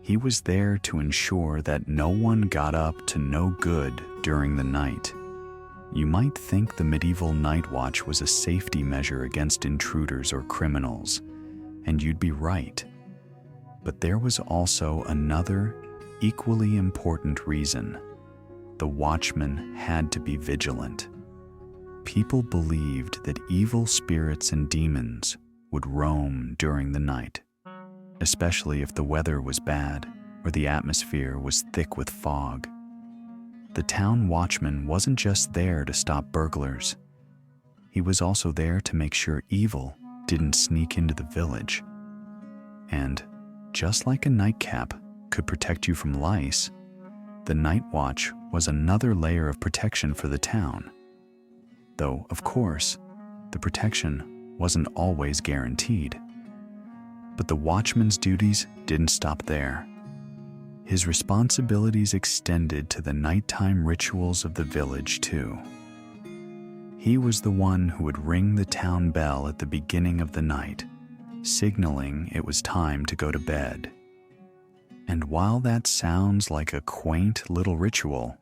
He was there to ensure that no one got up to no good during the night. You might think the medieval night watch was a safety measure against intruders or criminals, and you'd be right. But there was also another, equally important reason. The watchman had to be vigilant. People believed that evil spirits and demons would roam during the night, especially if the weather was bad or the atmosphere was thick with fog. The town watchman wasn't just there to stop burglars. He was also there to make sure evil didn't sneak into the village. And just like a nightcap could protect you from lice, the night watch was another layer of protection for the town. Though, of course, the protection wasn't always guaranteed. But the watchman's duties didn't stop there. His responsibilities extended to the nighttime rituals of the village, too. He was the one who would ring the town bell at the beginning of the night, signaling it was time to go to bed. And while that sounds like a quaint little ritual,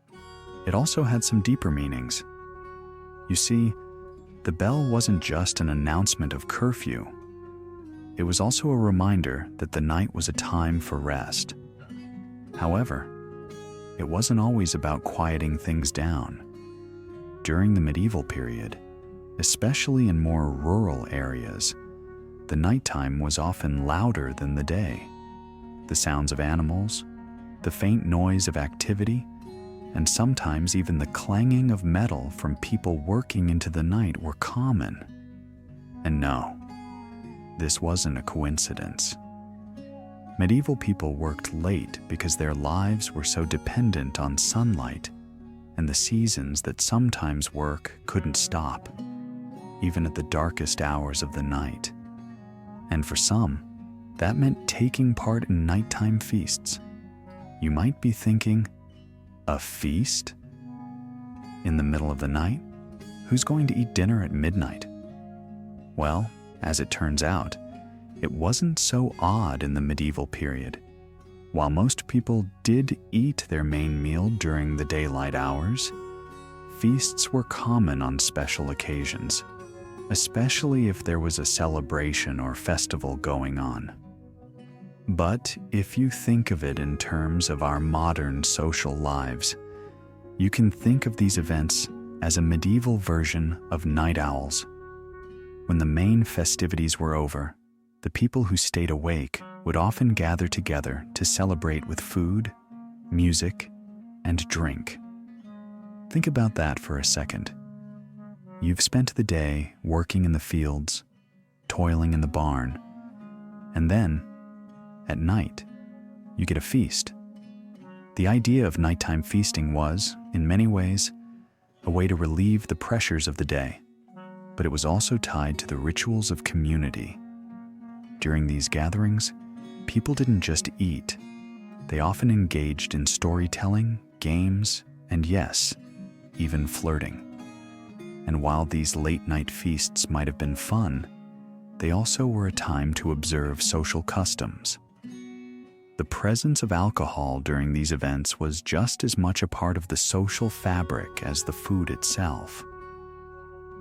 it also had some deeper meanings. You see, the bell wasn't just an announcement of curfew. It was also a reminder that the night was a time for rest. However, it wasn't always about quieting things down. During the medieval period, especially in more rural areas, the nighttime was often louder than the day. The sounds of animals, the faint noise of activity, and sometimes even the clanging of metal from people working into the night were common. And no, this wasn't a coincidence. Medieval people worked late because their lives were so dependent on sunlight and the seasons that sometimes work couldn't stop, even at the darkest hours of the night. And for some, that meant taking part in nighttime feasts. You might be thinking, a feast? In the middle of the night? Who's going to eat dinner at midnight? Well, as it turns out, it wasn't so odd in the medieval period. While most people did eat their main meal during the daylight hours, feasts were common on special occasions, especially if there was a celebration or festival going on. But if you think of it in terms of our modern social lives, You can think of these events as a medieval version of night owls. When the main festivities were over, the people who stayed awake would often gather together to celebrate with food, music, and drink. Think about that for a second. You've spent the day working in the fields, toiling in the barn, and then, at night, you get a feast. The idea of nighttime feasting was, in many ways, a way to relieve the pressures of the day, but it was also tied to the rituals of community. During these gatherings, people didn't just eat. They often engaged in storytelling, games, and yes, even flirting. And while these late-night feasts might have been fun, they also were a time to observe social customs. The presence of alcohol during these events was just as much a part of the social fabric as the food itself.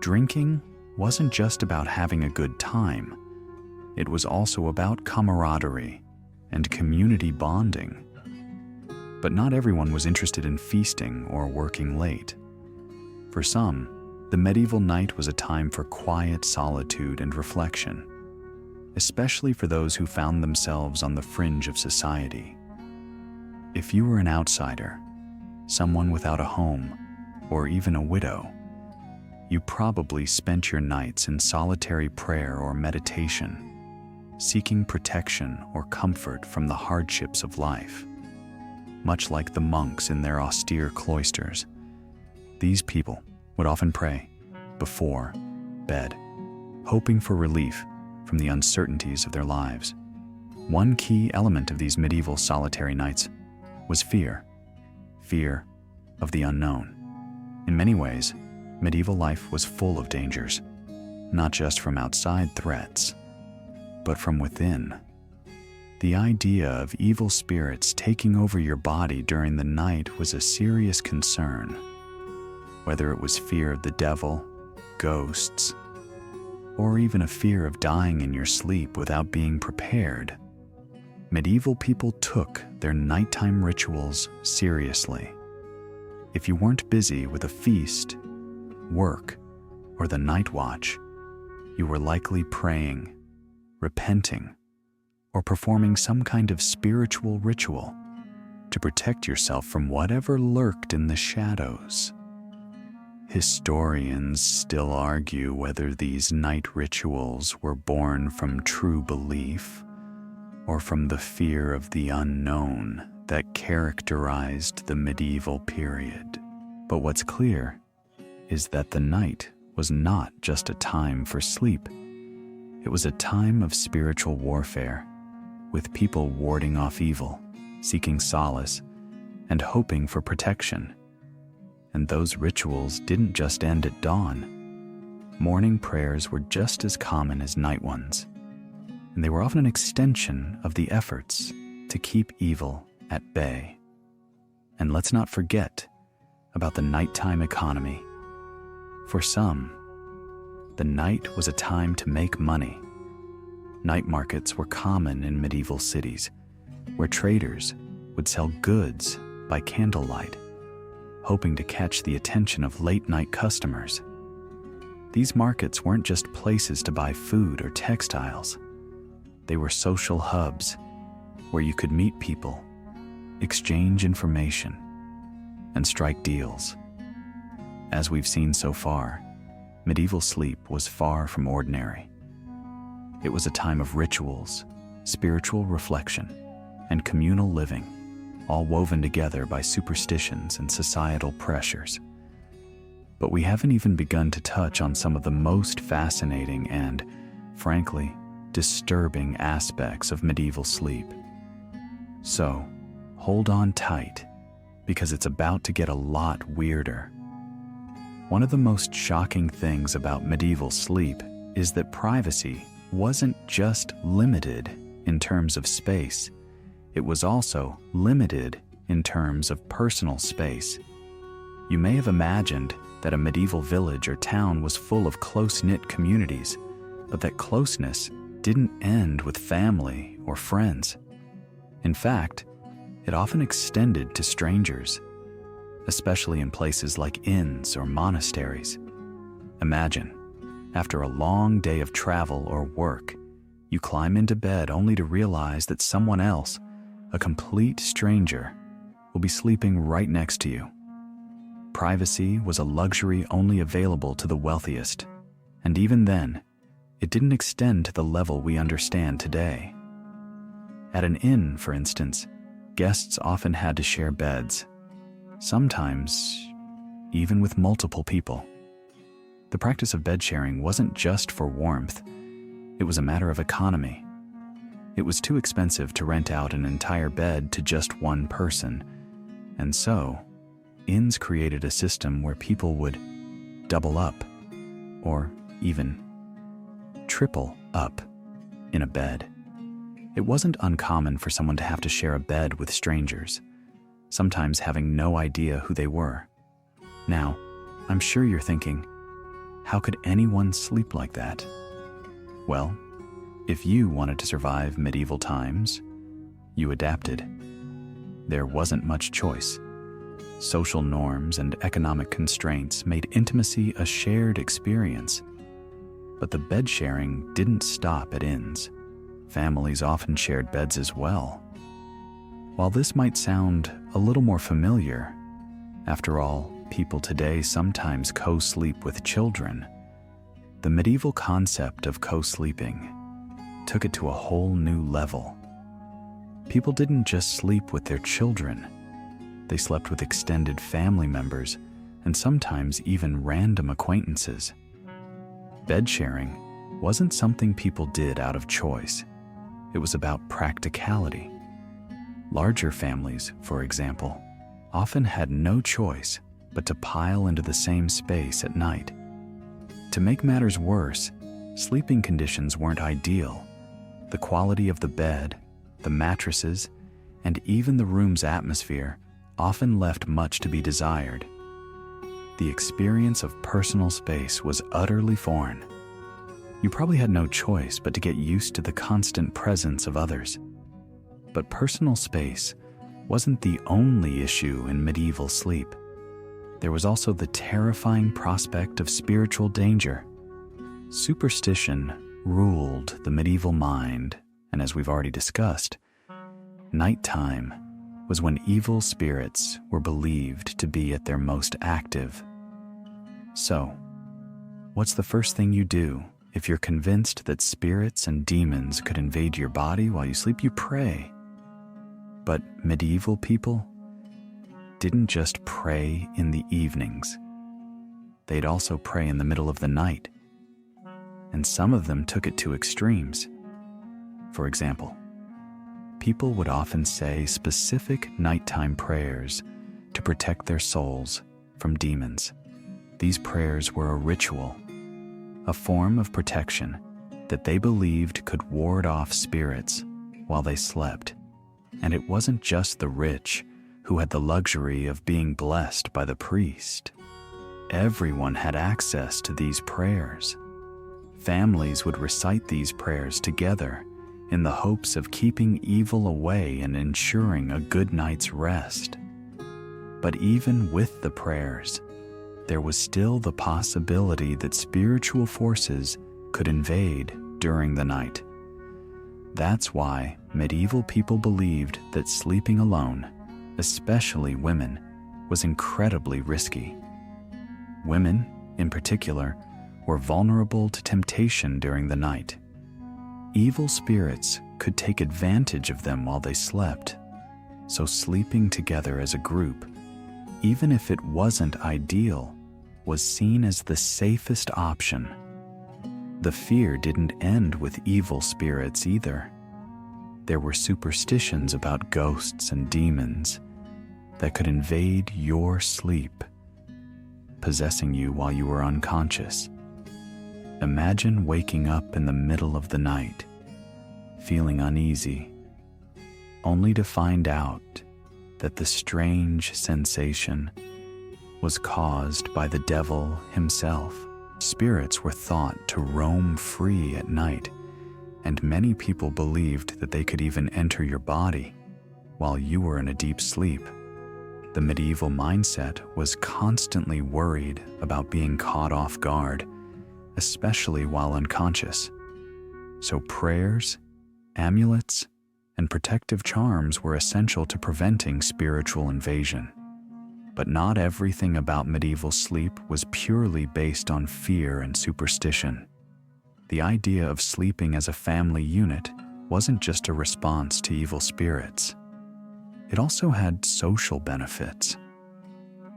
Drinking wasn't just about having a good time. It was also about camaraderie and community bonding. But not everyone was interested in feasting or working late. For some, the medieval night was a time for quiet solitude and reflection, especially for those who found themselves on the fringe of society. If you were an outsider, someone without a home, or even a widow, you probably spent your nights in solitary prayer or meditation, seeking protection or comfort from the hardships of life. Much like the monks in their austere cloisters, these people would often pray before bed, hoping for relief from the uncertainties of their lives. One key element of these medieval solitary nights was fear of the unknown. In many ways, medieval life was full of dangers, not just from outside threats, but from within. The idea of evil spirits taking over your body during the night was a serious concern. Whether it was fear of the devil, ghosts, or even a fear of dying in your sleep without being prepared, medieval people took their nighttime rituals seriously. If you weren't busy with a feast, work, or the night watch, you were likely praying, repenting, or performing some kind of spiritual ritual to protect yourself from whatever lurked in the shadows. Historians still argue whether these night rituals were born from true belief or from the fear of the unknown that characterized the medieval period. But what's clear is that the night was not just a time for sleep. It was a time of spiritual warfare, with people warding off evil, seeking solace, and hoping for protection. And those rituals didn't just end at dawn. Morning prayers were just as common as night ones, and they were often an extension of the efforts to keep evil at bay. And let's not forget about the nighttime economy. For some, the night was a time to make money. Night markets were common in medieval cities, where traders would sell goods by candlelight, hoping to catch the attention of late-night customers. These markets weren't just places to buy food or textiles. They were social hubs where you could meet people, exchange information, and strike deals. As we've seen so far, medieval sleep was far from ordinary. It was a time of rituals, spiritual reflection, and communal living, all woven together by superstitions and societal pressures. But we haven't even begun to touch on some of the most fascinating and, frankly, disturbing aspects of medieval sleep. So, hold on tight, because it's about to get a lot weirder. One of the most shocking things about medieval sleep is that privacy wasn't just limited in terms of space. It was also limited in terms of personal space. You may have imagined that a medieval village or town was full of close-knit communities, but that closeness didn't end with family or friends. In fact, it often extended to strangers. especially in places like inns or monasteries. Imagine, after a long day of travel or work, you climb into bed only to realize that someone else, a complete stranger, will be sleeping right next to you. Privacy was a luxury only available to the wealthiest, and even then, it didn't extend to the level we understand today. At an inn, for instance, guests often had to share beds, sometimes even with multiple people. The practice of bed sharing wasn't just for warmth, it was a matter of economy. It was too expensive to rent out an entire bed to just one person, and so, inns created a system where people would double up, or even triple up, in a bed. It wasn't uncommon for someone to have to share a bed with strangers, sometimes having no idea who they were. Now, I'm sure you're thinking, how could anyone sleep like that? Well, if you wanted to survive medieval times, you adapted. There wasn't much choice. Social norms and economic constraints made intimacy a shared experience. But the bed sharing didn't stop at inns. Families often shared beds as well. While this might sound a little more familiar, after all, people today sometimes co-sleep with children, the medieval concept of co-sleeping took it to a whole new level. People didn't just sleep with their children. They slept with extended family members and sometimes even random acquaintances. Bed sharing wasn't something people did out of choice. It was about practicality. Larger families, for example, often had no choice but to pile into the same space at night. To make matters worse, sleeping conditions weren't ideal. The quality of the bed, the mattresses, and even the room's atmosphere often left much to be desired. The experience of personal space was utterly foreign. You probably had no choice but to get used to the constant presence of others. But personal space wasn't the only issue in medieval sleep. There was also the terrifying prospect of spiritual danger. Superstition ruled the medieval mind, and as we've already discussed, nighttime was when evil spirits were believed to be at their most active. So, what's the first thing you do if you're convinced that spirits and demons could invade your body while you sleep? You pray. But medieval people didn't just pray in the evenings. They'd also pray in the middle of the night. And some of them took it to extremes. For example, people would often say specific nighttime prayers to protect their souls from demons. These prayers were a ritual, a form of protection that they believed could ward off spirits while they slept. And it wasn't just the rich who had the luxury of being blessed by the priest. Everyone had access to these prayers. Families would recite these prayers together in the hopes of keeping evil away and ensuring a good night's rest. But even with the prayers, there was still the possibility that spiritual forces could invade during the night. That's why medieval people believed that sleeping alone, especially women, was incredibly risky. Women, in particular, were vulnerable to temptation during the night. Evil spirits could take advantage of them while they slept, so sleeping together as a group, even if it wasn't ideal, was seen as the safest option. The fear didn't end with evil spirits either. There were superstitions about ghosts and demons that could invade your sleep, possessing you while you were unconscious. Imagine waking up in the middle of the night, feeling uneasy, only to find out that the strange sensation was caused by the devil himself. Spirits were thought to roam free at night, and many people believed that they could even enter your body while you were in a deep sleep. The medieval mindset was constantly worried about being caught off guard, especially while unconscious. So prayers, amulets, and protective charms were essential to preventing spiritual invasion. But not everything about medieval sleep was purely based on fear and superstition. The idea of sleeping as a family unit wasn't just a response to evil spirits. It also had social benefits.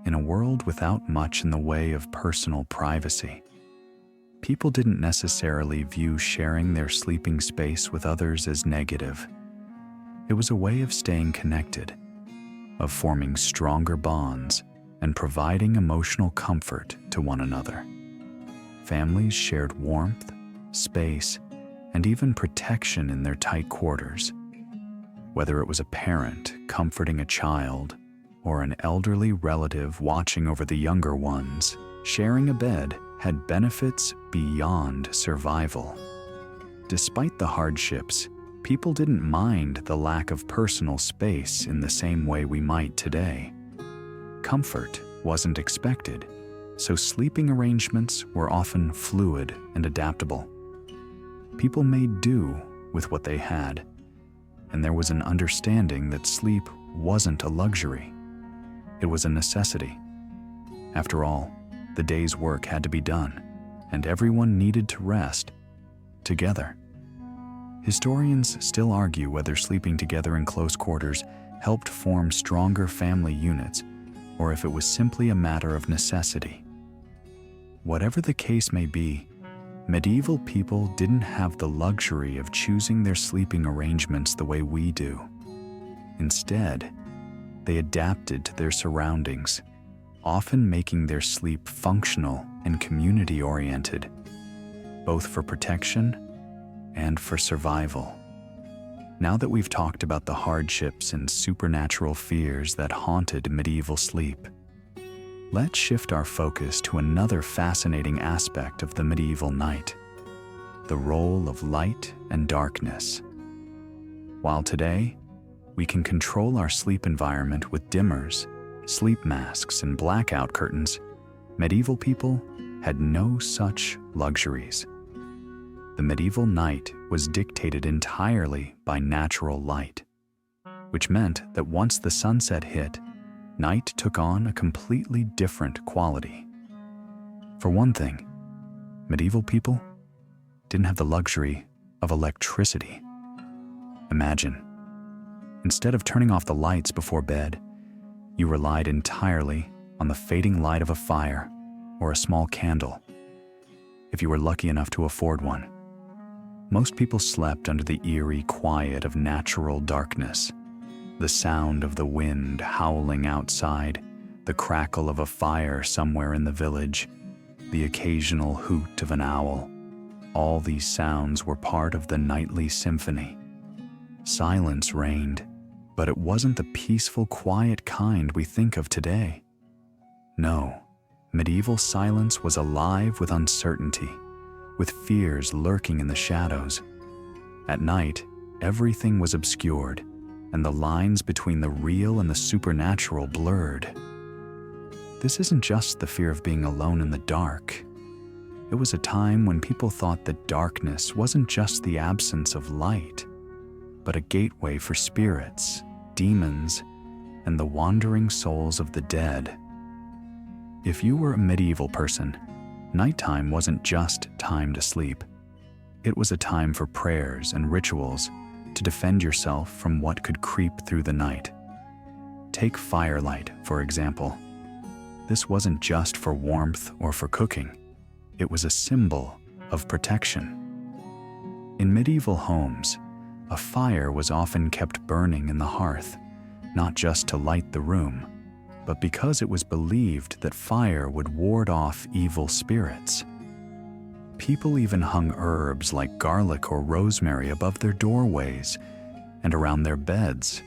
In a world without much in the way of personal privacy, people didn't necessarily view sharing their sleeping space with others as negative. It was a way of staying connected, of forming stronger bonds, and providing emotional comfort to one another. Families shared warmth, space, and even protection in their tight quarters. Whether it was a parent comforting a child or an elderly relative watching over the younger ones, sharing a bed had benefits beyond survival. Despite the hardships, people didn't mind the lack of personal space in the same way we might today. Comfort wasn't expected, so sleeping arrangements were often fluid and adaptable. People made do with what they had, and there was an understanding that sleep wasn't a luxury. It was a necessity. After all, the day's work had to be done, and everyone needed to rest together. Historians still argue whether sleeping together in close quarters helped form stronger family units, or if it was simply a matter of necessity. Whatever the case may be, medieval people didn't have the luxury of choosing their sleeping arrangements the way we do. Instead, they adapted to their surroundings, often making their sleep functional and community-oriented, both for protection and for survival. Now that we've talked about the hardships and supernatural fears that haunted medieval sleep, let's shift our focus to another fascinating aspect of the medieval night: the role of light and darkness. While today, we can control our sleep environment with dimmers, sleep masks, and blackout curtains, medieval people had no such luxuries. The medieval night was dictated entirely by natural light, which meant that once the sunset hit, night took on a completely different quality. For one thing, medieval people didn't have the luxury of electricity. Imagine, instead of turning off the lights before bed, you relied entirely on the fading light of a fire or a small candle, if you were lucky enough to afford one. Most people slept under the eerie quiet of natural darkness, the sound of the wind howling outside, the crackle of a fire somewhere in the village, the occasional hoot of an owl. All these sounds were part of the nightly symphony. Silence reigned, but it wasn't the peaceful, quiet kind we think of today. No, medieval silence was alive with uncertainty, with fears lurking in the shadows. At night, everything was obscured, and the lines between the real and the supernatural blurred. This isn't just the fear of being alone in the dark. It was a time when people thought that darkness wasn't just the absence of light, but a gateway for spirits, demons, and the wandering souls of the dead. If you were a medieval person, nighttime wasn't just time to sleep. It was a time for prayers and rituals to defend yourself from what could creep through the night. Take firelight, for example. This wasn't just for warmth or for cooking. It was a symbol of protection. In medieval homes, a fire was often kept burning in the hearth, not just to light the room, but because it was believed that fire would ward off evil spirits. People even hung herbs like garlic or rosemary above their doorways and around their beds,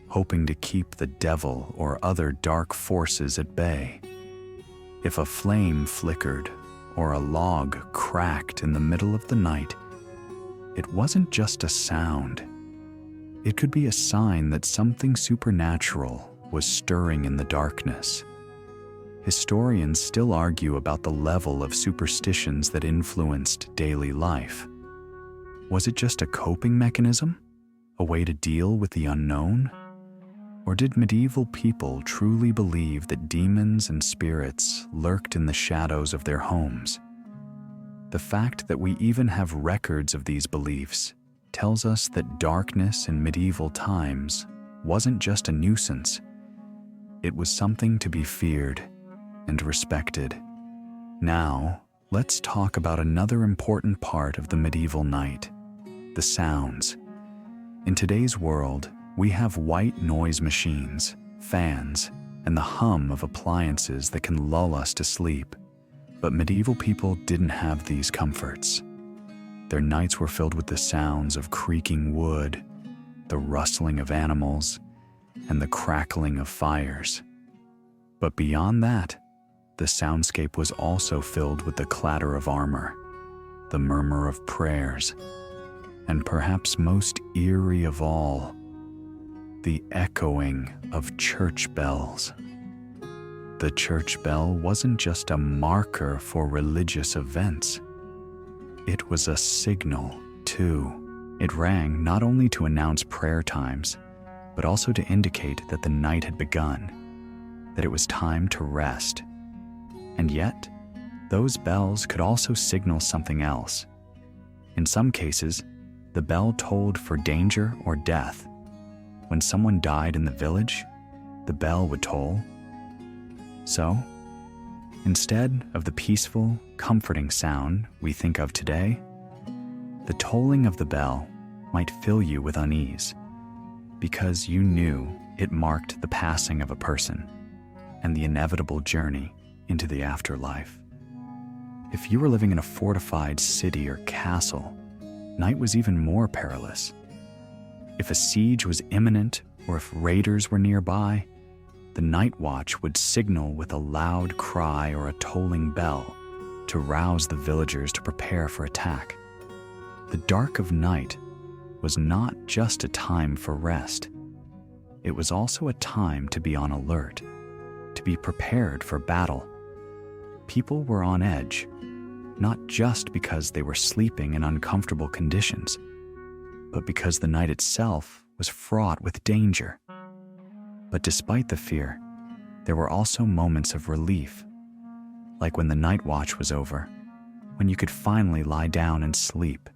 hoping to keep the devil or other dark forces at bay. If a flame flickered or a log cracked in the middle of the night, it wasn't just a sound. It could be a sign that something supernatural was stirring in the darkness. Historians still argue about the level of superstitions that influenced daily life. Was it just a coping mechanism? A way to deal with the unknown? Or did medieval people truly believe that demons and spirits lurked in the shadows of their homes? The fact that we even have records of these beliefs tells us that darkness in medieval times wasn't just a nuisance. It was something to be feared and respected. Now, let's talk about another important part of the medieval night: the sounds. In today's world, we have white noise machines, fans, and the hum of appliances that can lull us to sleep. But medieval people didn't have these comforts. Their nights were filled with the sounds of creaking wood, the rustling of animals, and the crackling of fires. But beyond that, the soundscape was also filled with the clatter of armor, the murmur of prayers, and perhaps most eerie of all, the echoing of church bells. The church bell wasn't just a marker for religious events. It was a signal, too. It rang not only to announce prayer times, but also to indicate that the night had begun, that it was time to rest. And yet, those bells could also signal something else. In some cases, the bell tolled for danger or death. When someone died in the village, the bell would toll. So, instead of the peaceful, comforting sound we think of today, the tolling of the bell might fill you with unease, because you knew it marked the passing of a person and the inevitable journey into the afterlife. If you were living in a fortified city or castle, night was even more perilous. If a siege was imminent or if raiders were nearby, the night watch would signal with a loud cry or a tolling bell to rouse the villagers to prepare for attack. The dark of night was not just a time for rest. It was also a time to be on alert, to be prepared for battle. People were on edge, not just because they were sleeping in uncomfortable conditions, but because the night itself was fraught with danger. But despite the fear, there were also moments of relief, like when the night watch was over, when you could finally lie down and sleep.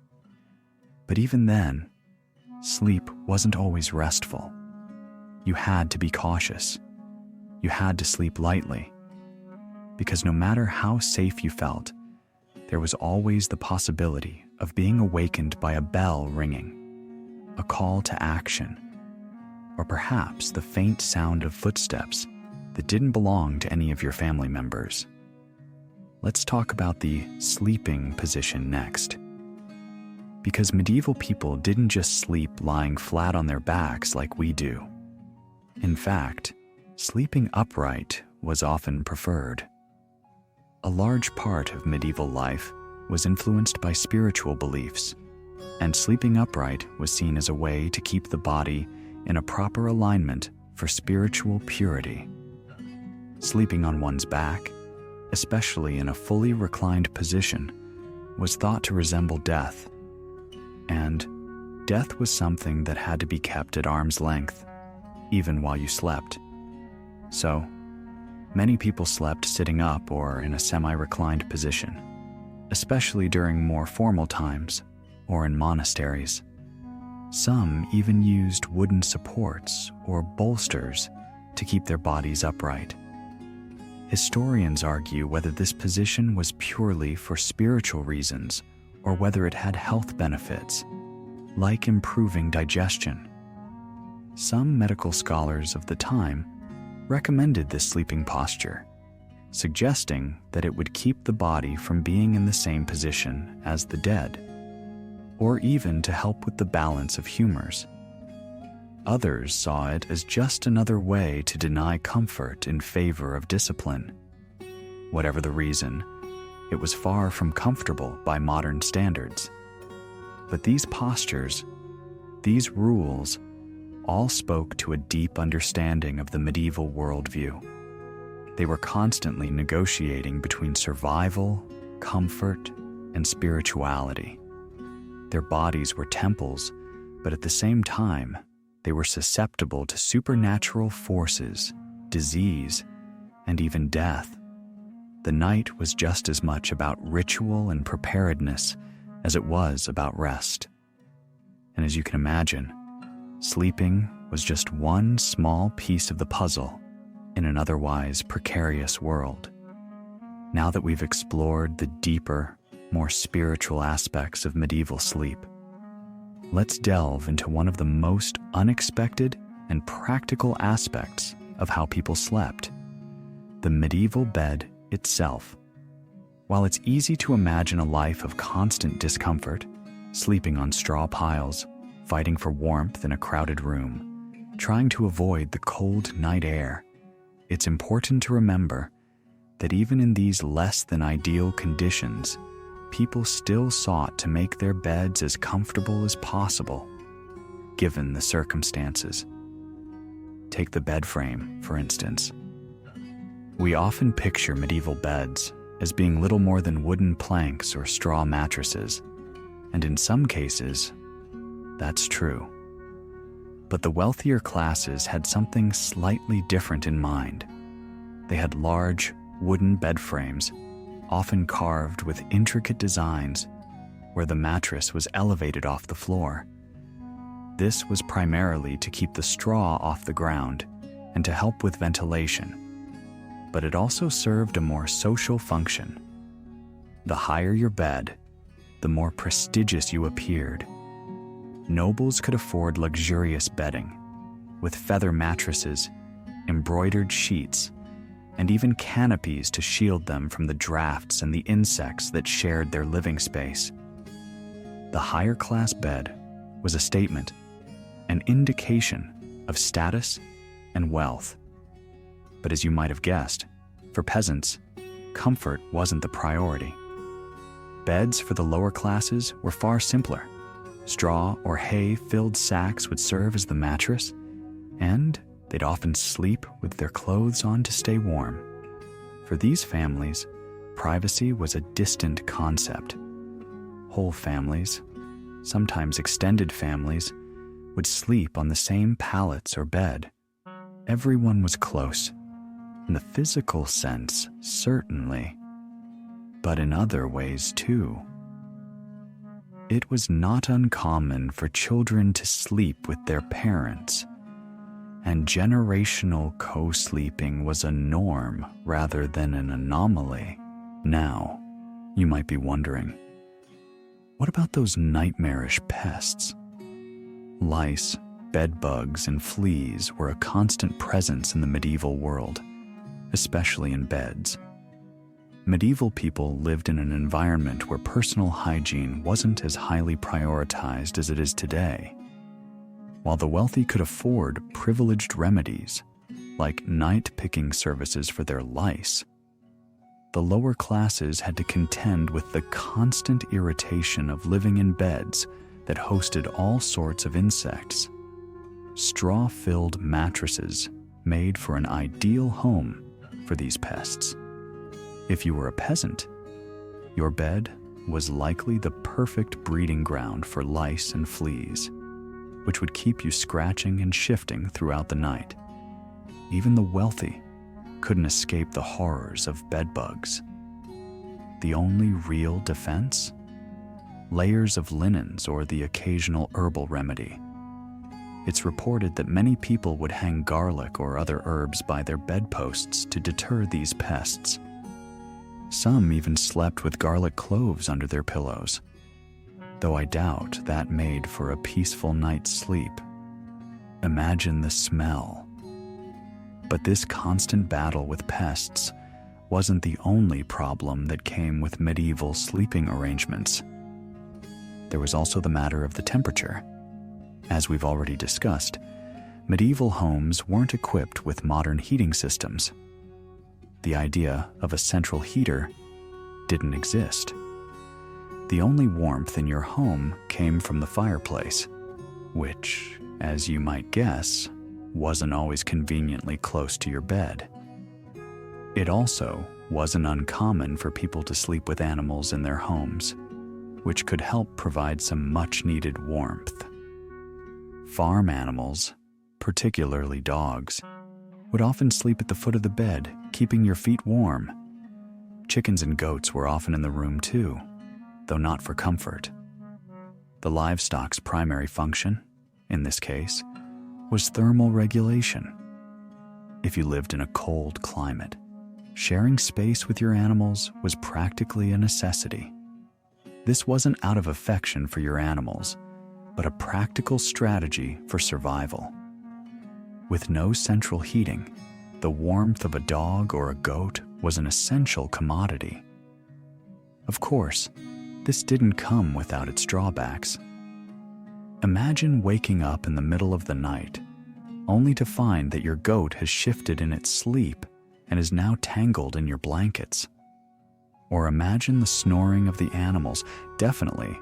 But even then, sleep wasn't always restful. You had to be cautious. You had to sleep lightly, because no matter how safe you felt, there was always the possibility of being awakened by a bell ringing, a call to action, or perhaps the faint sound of footsteps that didn't belong to any of your family members. Let's talk about the sleeping position next. Because medieval people didn't just sleep lying flat on their backs like we do. In fact, sleeping upright was often preferred. A large part of medieval life was influenced by spiritual beliefs, and sleeping upright was seen as a way to keep the body in a proper alignment for spiritual purity. Sleeping on one's back, especially in a fully reclined position, was thought to resemble death, and death was something that had to be kept at arm's length, even while you slept. So, many people slept sitting up or in a semi-reclined position, especially during more formal times or in monasteries. Some even used wooden supports or bolsters to keep their bodies upright. Historians argue whether this position was purely for spiritual reasons or whether it had health benefits, like improving digestion. Some medical scholars of the time recommended this sleeping posture, suggesting that it would keep the body from being in the same position as the dead, or even to help with the balance of humors. Others saw it as just another way to deny comfort in favor of discipline. Whatever the reason, it was far from comfortable by modern standards. But these postures, these rules, all spoke to a deep understanding of the medieval worldview. They were constantly negotiating between survival, comfort, and spirituality. Their bodies were temples, but at the same time, they were susceptible to supernatural forces, disease, and even death. The night was just as much about ritual and preparedness as it was about rest. And as you can imagine, sleeping was just one small piece of the puzzle in an otherwise precarious world. Now that we've explored the deeper, more spiritual aspects of medieval sleep, let's delve into one of the most unexpected and practical aspects of how people slept: the medieval bed itself. While it's easy to imagine a life of constant discomfort, sleeping on straw piles, fighting for warmth in a crowded room, trying to avoid the cold night air, it's important to remember that even in these less than ideal conditions, people still sought to make their beds as comfortable as possible, given the circumstances. Take the bed frame, for instance. We often picture medieval beds as being little more than wooden planks or straw mattresses, and in some cases, that's true. But the wealthier classes had something slightly different in mind. They had large, wooden bed frames, often carved with intricate designs, where the mattress was elevated off the floor. This was primarily to keep the straw off the ground and to help with ventilation. But it also served a more social function. The higher your bed, the more prestigious you appeared. Nobles could afford luxurious bedding, with feather mattresses, embroidered sheets, and even canopies to shield them from the drafts and the insects that shared their living space. The higher class bed was a statement, an indication of status and wealth. But as you might have guessed, for peasants, comfort wasn't the priority. Beds for the lower classes were far simpler. Straw or hay-filled sacks would serve as the mattress, and they'd often sleep with their clothes on to stay warm. For these families, privacy was a distant concept. Whole families, sometimes extended families, would sleep on the same pallets or bed. Everyone was close, in the physical sense, certainly, but in other ways too. It was not uncommon for children to sleep with their parents, and generational co-sleeping was a norm rather than an anomaly. Now, you might be wondering, what about those nightmarish pests? Lice, bed bugs, and fleas were a constant presence in the medieval world, especially in beds. Medieval people lived in an environment where personal hygiene wasn't as highly prioritized as it is today. While the wealthy could afford privileged remedies, like night-picking services for their lice, the lower classes had to contend with the constant irritation of living in beds that hosted all sorts of insects. Straw-filled mattresses made for an ideal home for these pests. If you were a peasant, your bed was likely the perfect breeding ground for lice and fleas, which would keep you scratching and shifting throughout the night. Even the wealthy couldn't escape the horrors of bed bugs. The only real defense? Layers of linens or the occasional herbal remedy. It's reported that many people would hang garlic or other herbs by their bedposts to deter these pests. Some even slept with garlic cloves under their pillows, though I doubt that made for a peaceful night's sleep. Imagine the smell. But this constant battle with pests wasn't the only problem that came with medieval sleeping arrangements. There was also the matter of the temperature. As we've already discussed, medieval homes weren't equipped with modern heating systems. The idea of a central heater didn't exist. The only warmth in your home came from the fireplace, which, as you might guess, wasn't always conveniently close to your bed. It also wasn't uncommon for people to sleep with animals in their homes, which could help provide some much-needed warmth. Farm animals, particularly dogs, would often sleep at the foot of the bed, keeping your feet warm. Chickens and goats were often in the room too, though not for comfort. The livestock's primary function, in this case, was thermal regulation. If you lived in a cold climate, sharing space with your animals was practically a necessity. This wasn't out of affection for your animals, but a practical strategy for survival. With no central heating, the warmth of a dog or a goat was an essential commodity. Of course, this didn't come without its drawbacks. Imagine waking up in the middle of the night, only to find that your goat has shifted in its sleep and is now tangled in your blankets. Or imagine the snoring of the animals, definitely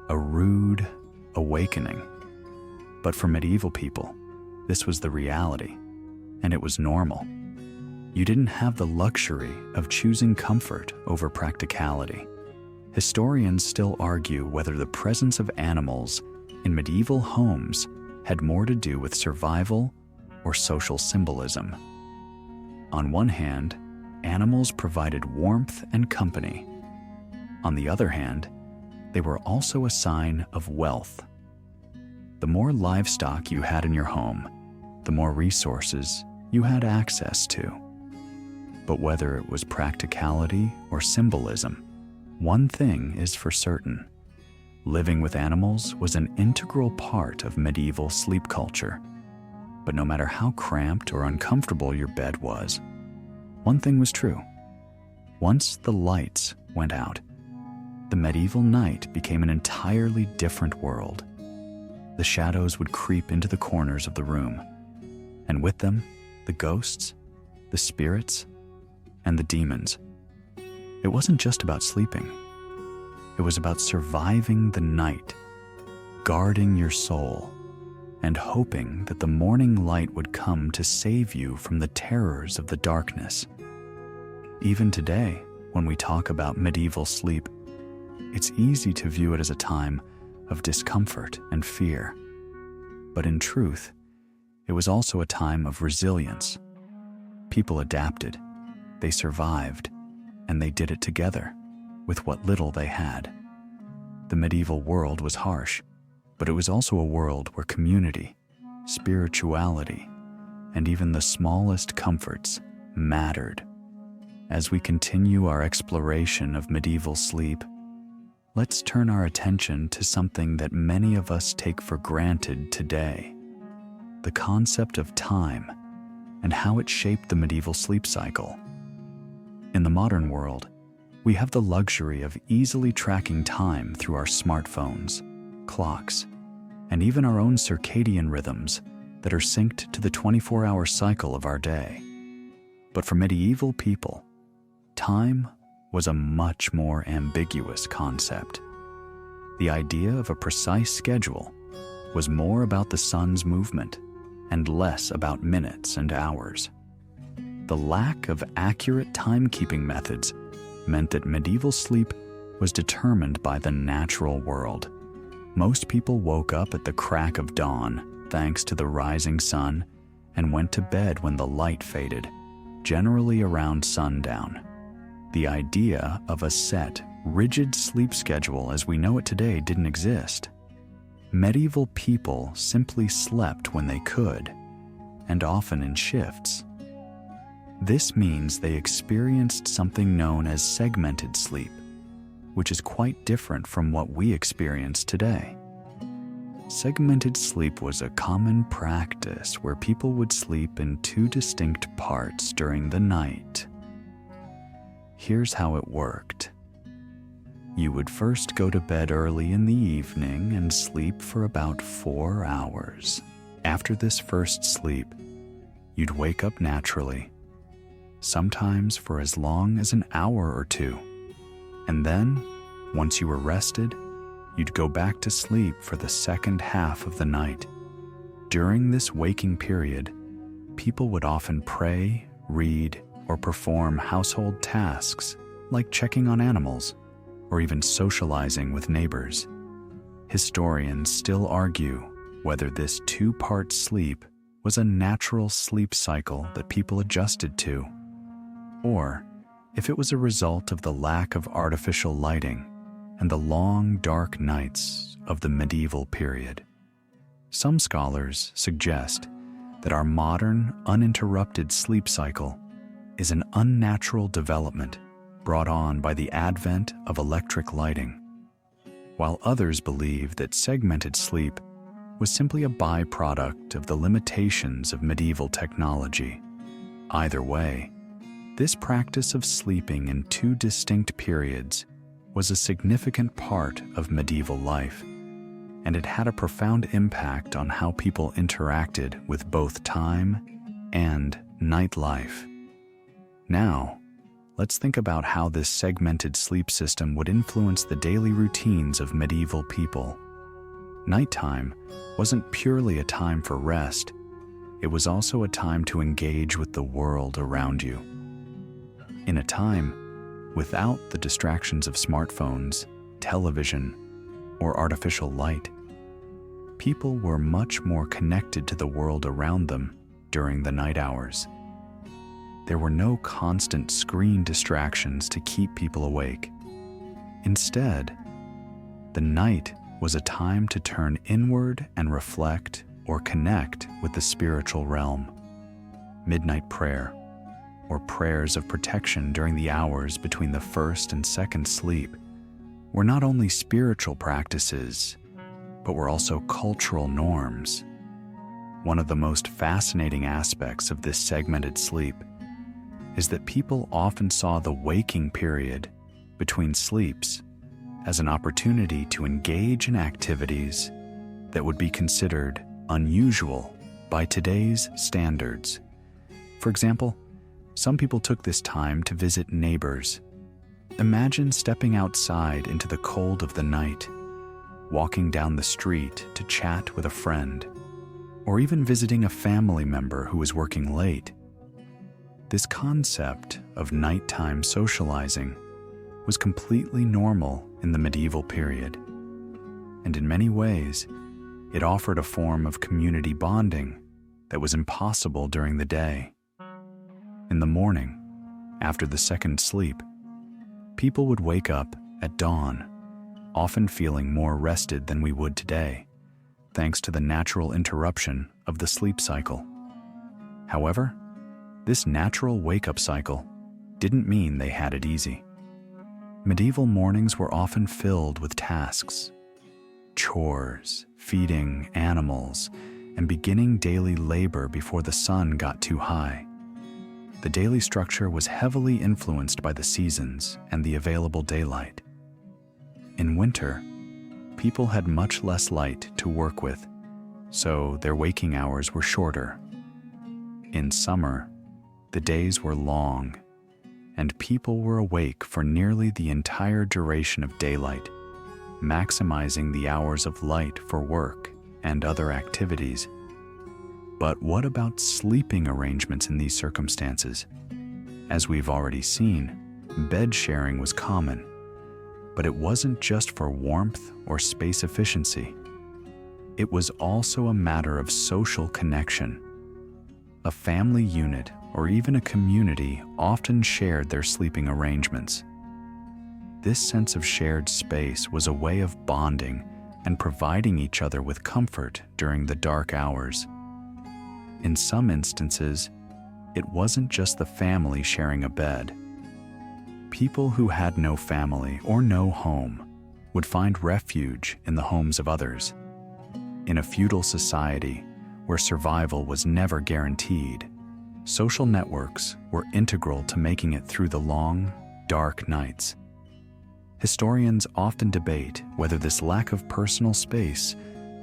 a rude awakening. But for medieval people, this was the reality, and it was normal. You didn't have the luxury of choosing comfort over practicality. Historians still argue whether the presence of animals in medieval homes had more to do with survival or social symbolism. On one hand, animals provided warmth and company. On the other hand, they were also a sign of wealth. The more livestock you had in your home, the more resources you had access to. But whether it was practicality or symbolism, one thing is for certain. Living with animals was an integral part of medieval sleep culture. But no matter how cramped or uncomfortable your bed was, one thing was true. Once the lights went out, the medieval night became an entirely different world. The shadows would creep into the corners of the room, and with them, the ghosts, the spirits, and the demons. It wasn't just about sleeping. It was about surviving the night, guarding your soul, and hoping that the morning light would come to save you from the terrors of the darkness. Even today, when we talk about medieval sleep, it's easy to view it as a time of discomfort and fear. But in truth, it was also a time of resilience. People adapted, they survived, and they did it together, with what little they had. The medieval world was harsh, but it was also a world where community, spirituality, and even the smallest comforts mattered. As we continue our exploration of medieval sleep, let's turn our attention to something that many of us take for granted today: the concept of time and how it shaped the medieval sleep cycle. In the modern world, we have the luxury of easily tracking time through our smartphones, clocks, and even our own circadian rhythms that are synced to the 24-hour cycle of our day. But for medieval people, time was a much more ambiguous concept. The idea of a precise schedule was more about the sun's movement and less about minutes and hours. The lack of accurate timekeeping methods meant that medieval sleep was determined by the natural world. Most people woke up at the crack of dawn, thanks to the rising sun, and went to bed when the light faded, generally around sundown. The idea of a set, rigid sleep schedule as we know it today didn't exist. Medieval people simply slept when they could, and often in shifts. This means they experienced something known as segmented sleep, which is quite different from what we experience today. Segmented sleep was a common practice where people would sleep in two distinct parts during the night. Here's how it worked. You would first go to bed early in the evening and sleep for about 4 hours. After this first sleep, you'd wake up naturally, sometimes for as long as an hour or two. And then, once you were rested, you'd go back to sleep for the second half of the night. During this waking period, people would often pray, read, or perform household tasks like checking on animals or even socializing with neighbors. Historians still argue whether this two-part sleep was a natural sleep cycle that people adjusted to, or if it was a result of the lack of artificial lighting and the long, dark nights of the medieval period. Some scholars suggest that our modern, uninterrupted sleep cycle is an unnatural development brought on by the advent of electric lighting, while others believe that segmented sleep was simply a byproduct of the limitations of medieval technology. Either way, this practice of sleeping in two distinct periods was a significant part of medieval life, and it had a profound impact on how people interacted with both time and nightlife. Now, let's think about how this segmented sleep system would influence the daily routines of medieval people. Nighttime wasn't purely a time for rest, it was also a time to engage with the world around you. In a time without the distractions of smartphones, television, or artificial light, people were much more connected to the world around them during the night hours. There were no constant screen distractions to keep people awake. Instead, the night was a time to turn inward and reflect or connect with the spiritual realm. Midnight prayer, or prayers of protection during the hours between the first and second sleep, were not only spiritual practices, but were also cultural norms. One of the most fascinating aspects of this segmented sleep is that people often saw the waking period between sleeps as an opportunity to engage in activities that would be considered unusual by today's standards. For example, some people took this time to visit neighbors. Imagine stepping outside into the cold of the night, walking down the street to chat with a friend, or even visiting a family member who was working late. This concept of nighttime socializing was completely normal in the medieval period, and in many ways, it offered a form of community bonding that was impossible during the day. In the morning, after the second sleep, people would wake up at dawn, often feeling more rested than we would today, thanks to the natural interruption of the sleep cycle. However, this natural wake-up cycle didn't mean they had it easy. Medieval mornings were often filled with tasks, chores, feeding animals, and beginning daily labor before the sun got too high. The daily structure was heavily influenced by the seasons and the available daylight. In winter, people had much less light to work with, so their waking hours were shorter. In summer, the days were long, and people were awake for nearly the entire duration of daylight, maximizing the hours of light for work and other activities. But what about sleeping arrangements in these circumstances? As we've already seen, bed sharing was common, but it wasn't just for warmth or space efficiency. It was also a matter of social connection. A family unit or even a community often shared their sleeping arrangements. This sense of shared space was a way of bonding and providing each other with comfort during the dark hours. In some instances, it wasn't just the family sharing a bed. People who had no family or no home would find refuge in the homes of others. In a feudal society where survival was never guaranteed, social networks were integral to making it through the long, dark nights. Historians often debate whether this lack of personal space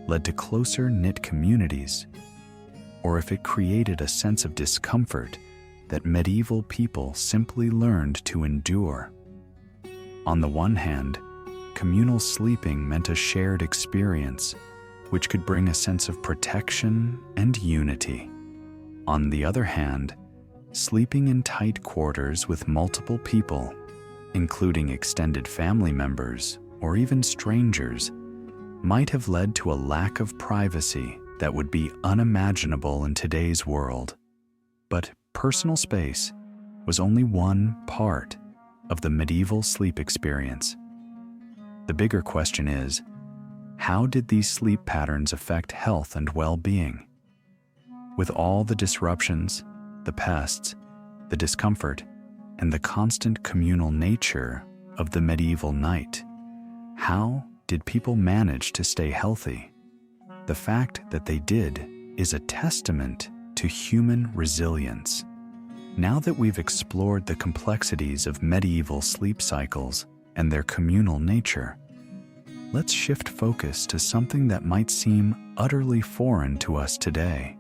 led to closer-knit communities, or if it created a sense of discomfort that medieval people simply learned to endure. On the one hand, communal sleeping meant a shared experience, which could bring a sense of protection and unity. On the other hand, sleeping in tight quarters with multiple people, including extended family members or even strangers, might have led to a lack of privacy that would be unimaginable in today's world. But personal space was only one part of the medieval sleep experience. The bigger question is, how did these sleep patterns affect health and well-being? With all the disruptions, the pests, the discomfort, and the constant communal nature of the medieval night, how did people manage to stay healthy? The fact that they did is a testament to human resilience. Now that we've explored the complexities of medieval sleep cycles and their communal nature, let's shift focus to something that might seem utterly foreign to us today: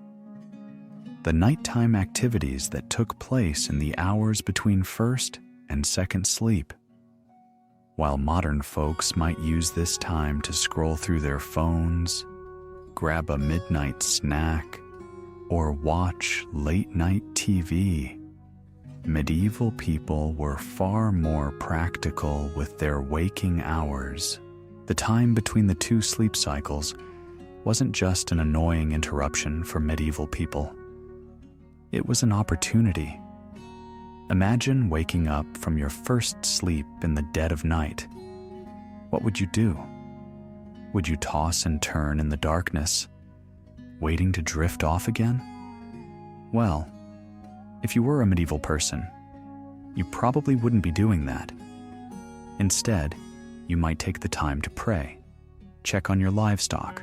the nighttime activities that took place in the hours between first and second sleep. While modern folks might use this time to scroll through their phones, grab a midnight snack, or watch late-night TV, medieval people were far more practical with their waking hours. The time between the two sleep cycles wasn't just an annoying interruption for medieval people. It was an opportunity. Imagine waking up from your first sleep in the dead of night. What would you do? Would you toss and turn in the darkness, waiting to drift off again? Well, if you were a medieval person, you probably wouldn't be doing that. Instead, you might take the time to pray, check on your livestock,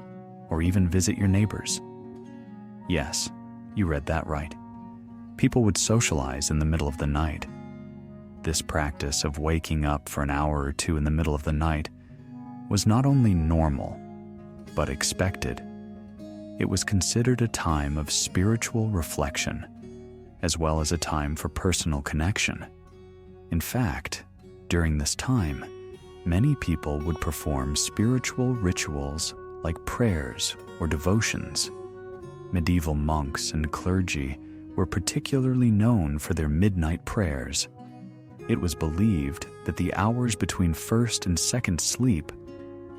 or even visit your neighbors. Yes, you read that right. People would socialize in the middle of the night. This practice of waking up for an hour or two in the middle of the night was not only normal, but expected. It was considered a time of spiritual reflection, as well as a time for personal connection. In fact, during this time, many people would perform spiritual rituals like prayers or devotions. Medieval monks and clergy were particularly known for their midnight prayers. It was believed that the hours between first and second sleep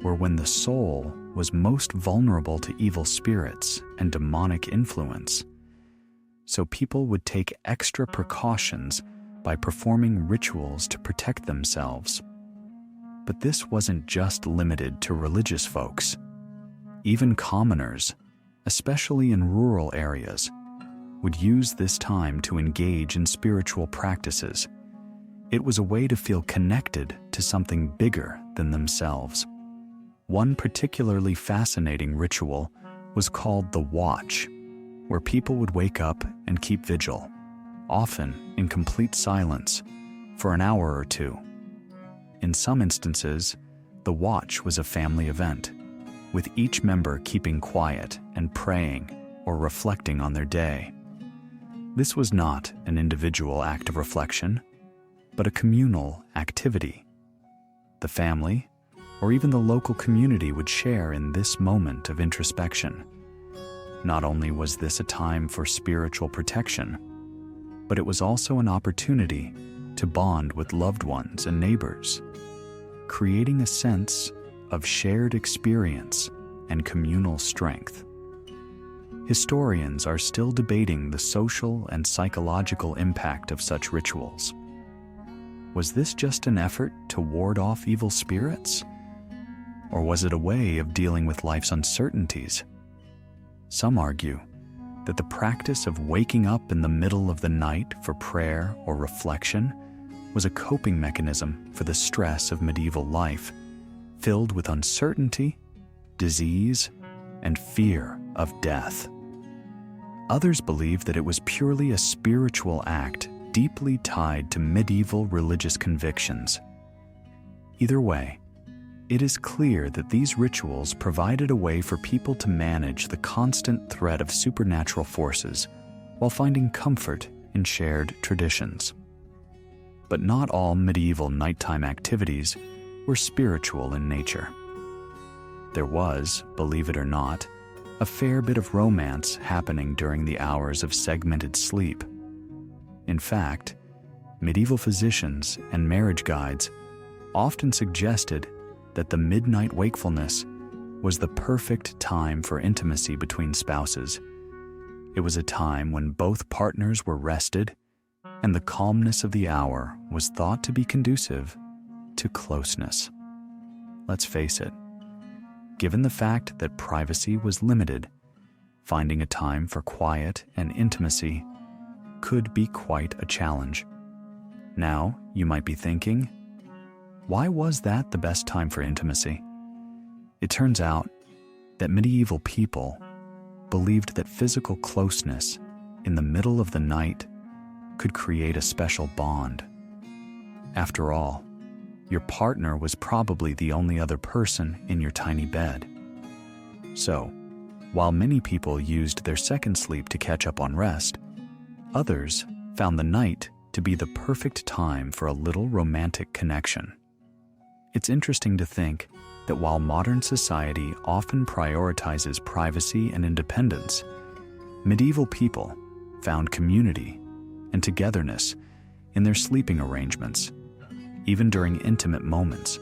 were when the soul was most vulnerable to evil spirits and demonic influence. So people would take extra precautions by performing rituals to protect themselves. But this wasn't just limited to religious folks. Even commoners, especially in rural areas, would use this time to engage in spiritual practices. It was a way to feel connected to something bigger than themselves. One particularly fascinating ritual was called the watch, where people would wake up and keep vigil, often in complete silence, for an hour or two. In some instances, the watch was a family event, with each member keeping quiet and praying or reflecting on their day. This was not an individual act of reflection, but a communal activity. The family, or even the local community, would share in this moment of introspection. Not only was this a time for spiritual protection, but it was also an opportunity to bond with loved ones and neighbors, creating a sense of shared experience and communal strength. Historians are still debating the social and psychological impact of such rituals. Was this just an effort to ward off evil spirits? Or was it a way of dealing with life's uncertainties? Some argue that the practice of waking up in the middle of the night for prayer or reflection was a coping mechanism for the stress of medieval life, filled with uncertainty, disease, and fear of death. Others believe that it was purely a spiritual act deeply tied to medieval religious convictions. Either way, it is clear that these rituals provided a way for people to manage the constant threat of supernatural forces while finding comfort in shared traditions. But not all medieval nighttime activities were spiritual in nature. There was, believe it or not, a fair bit of romance happening during the hours of segmented sleep. In fact, medieval physicians and marriage guides often suggested that the midnight wakefulness was the perfect time for intimacy between spouses. It was a time when both partners were rested, and the calmness of the hour was thought to be conducive to closeness. Let's face it, given the fact that privacy was limited, finding a time for quiet and intimacy could be quite a challenge. Now, you might be thinking, why was that the best time for intimacy? It turns out that medieval people believed that physical closeness in the middle of the night could create a special bond. After all, your partner was probably the only other person in your tiny bed. So, while many people used their second sleep to catch up on rest, others found the night to be the perfect time for a little romantic connection. It's interesting to think that while modern society often prioritizes privacy and independence, medieval people found community and togetherness in their sleeping arrangements, even during intimate moments.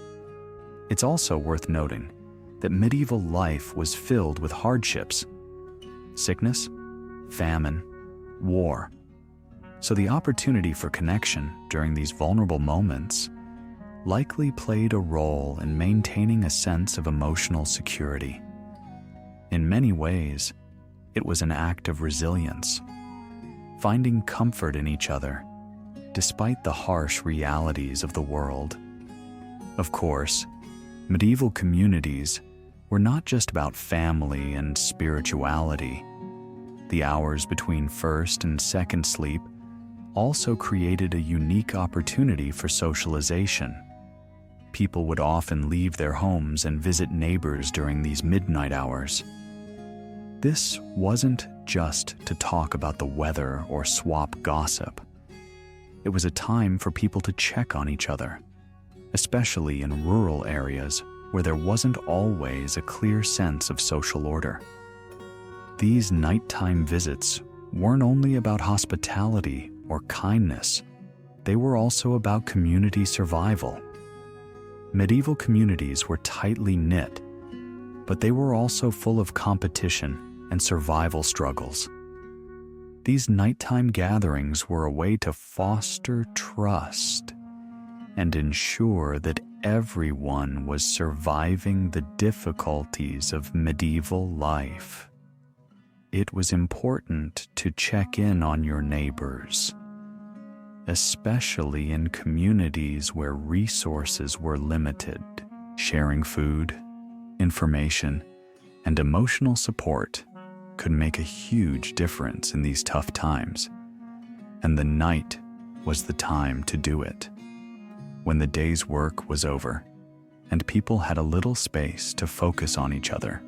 It's also worth noting that medieval life was filled with hardships, sickness, famine, war. So the opportunity for connection during these vulnerable moments likely played a role in maintaining a sense of emotional security. In many ways, it was an act of resilience, finding comfort in each other despite the harsh realities of the world. Of course, medieval communities were not just about family and spirituality. The hours between first and second sleep also created a unique opportunity for socialization. People would often leave their homes and visit neighbors during these midnight hours. This wasn't just to talk about the weather or swap gossip. It was a time for people to check on each other, especially in rural areas where there wasn't always a clear sense of social order. These nighttime visits weren't only about hospitality or kindness, they were also about community survival. Medieval communities were tightly knit, but they were also full of competition and survival struggles. These nighttime gatherings were a way to foster trust and ensure that everyone was surviving the difficulties of medieval life. It was important to check in on your neighbors, especially in communities where resources were limited. Sharing food, information, and emotional support could make a huge difference in these tough times, and the night was the time to do it. When the day's work was over, and people had a little space to focus on each other.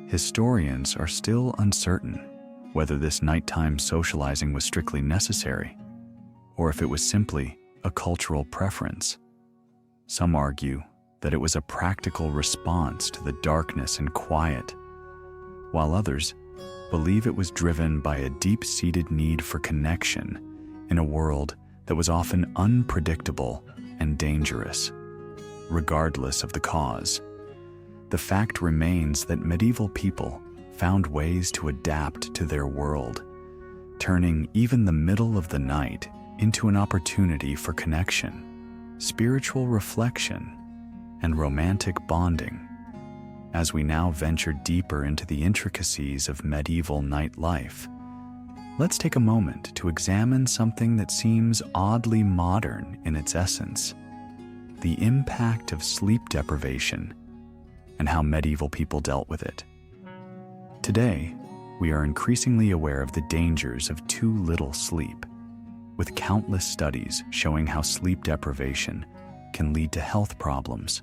Historians are still uncertain whether this nighttime socializing was strictly necessary, or if it was simply a cultural preference. Some argue that it was a practical response to the darkness and quiet, while others believe it was driven by a deep-seated need for connection in a world that was often unpredictable and dangerous. Regardless of the cause, the fact remains that medieval people found ways to adapt to their world, turning even the middle of the night into an opportunity for connection, spiritual reflection, and romantic bonding. As we now venture deeper into the intricacies of medieval nightlife, let's take a moment to examine something that seems oddly modern in its essence: the impact of sleep deprivation and how medieval people dealt with it. Today, we are increasingly aware of the dangers of too little sleep, with countless studies showing how sleep deprivation can lead to health problems,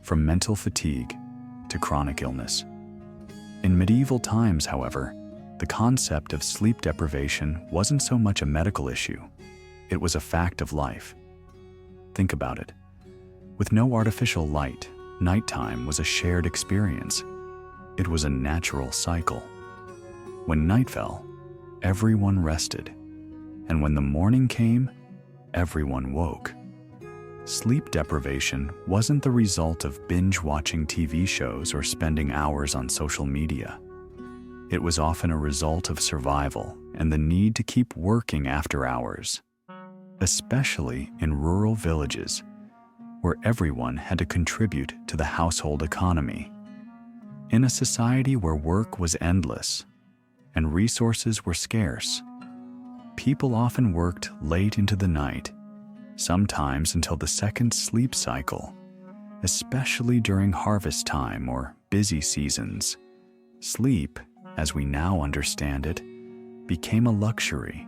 from mental fatigue to chronic illness. In medieval times, however, the concept of sleep deprivation wasn't so much a medical issue. It was a fact of life. Think about it. With no artificial light, Nighttime was a shared experience. It was a natural cycle. When night fell, everyone rested, and when the morning came, everyone woke. Sleep deprivation wasn't the result of binge-watching TV shows or spending hours on social media. It was often a result of survival and the need to keep working after hours, especially in rural villages, where everyone had to contribute to the household economy. In a society where work was endless and resources were scarce, people often worked late into the night, sometimes until the second sleep cycle, especially during harvest time or busy seasons. Sleep, as we now understand it, became a luxury.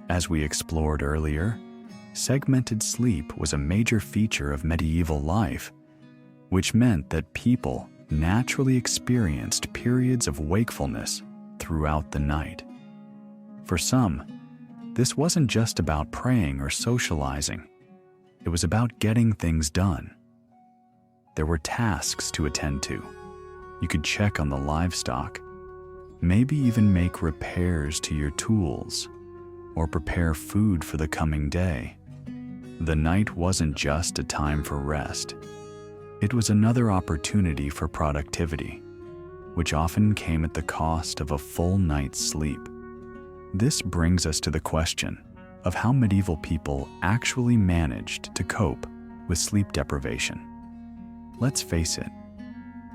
As we explored earlier, segmented sleep was a major feature of medieval life, which meant that people naturally experienced periods of wakefulness throughout the night. For some, this wasn't just about praying or socializing. It was about getting things done. There were tasks to attend to. You could check on the livestock, maybe even make repairs to your tools, or prepare food for the coming day. The night wasn't just a time for rest. It was another opportunity for productivity, which often came at the cost of a full night's sleep. This brings us to the question of how medieval people actually managed to cope with sleep deprivation. Let's face it,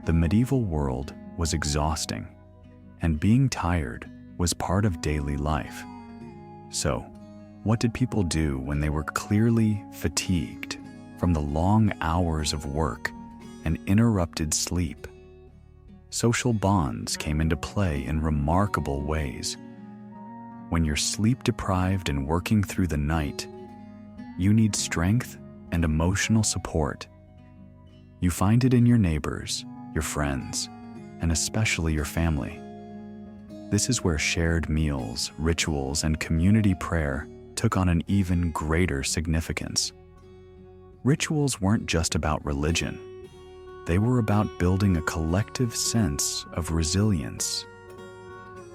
the medieval world was exhausting, and being tired was part of daily life. So, what did people do when they were clearly fatigued from the long hours of work and interrupted sleep? Social bonds came into play in remarkable ways. When you're sleep-deprived and working through the night, you need strength and emotional support. You find it in your neighbors, your friends, and especially your family. This is where shared meals, rituals, and community prayer took on an even greater significance. Rituals weren't just about religion. They were about building a collective sense of resilience.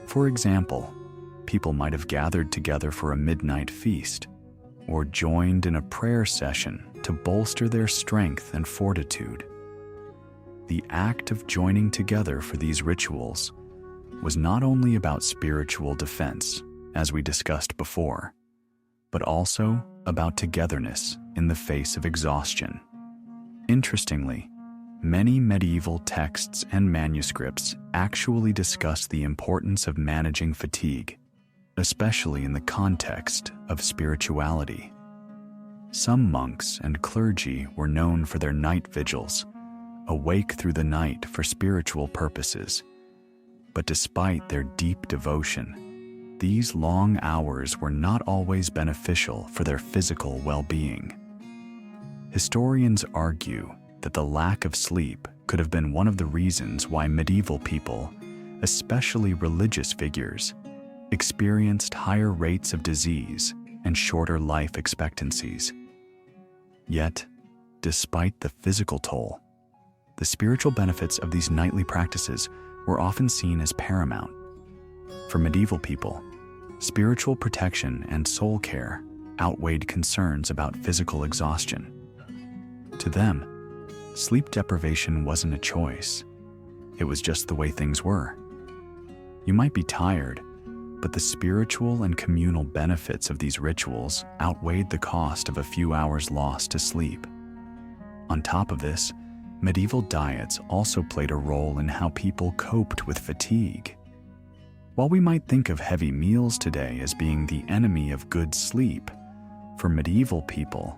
For example, people might have gathered together for a midnight feast, or joined in a prayer session to bolster their strength and fortitude. The act of joining together for these rituals was not only about spiritual defense, as we discussed before, but also about togetherness in the face of exhaustion. Interestingly, many medieval texts and manuscripts actually discuss the importance of managing fatigue, especially in the context of spirituality. Some monks and clergy were known for their night vigils, awake through the night for spiritual purposes. But despite their deep devotion, these long hours were not always beneficial for their physical well-being. Historians argue that the lack of sleep could have been one of the reasons why medieval people, especially religious figures, experienced higher rates of disease and shorter life expectancies. Yet, despite the physical toll, the spiritual benefits of these nightly practices were often seen as paramount. For medieval people, spiritual protection and soul care outweighed concerns about physical exhaustion. To them, sleep deprivation wasn't a choice. It was just the way things were. You might be tired, but the spiritual and communal benefits of these rituals outweighed the cost of a few hours lost to sleep. On top of this, medieval diets also played a role in how people coped with fatigue. While we might think of heavy meals today as being the enemy of good sleep, for medieval people,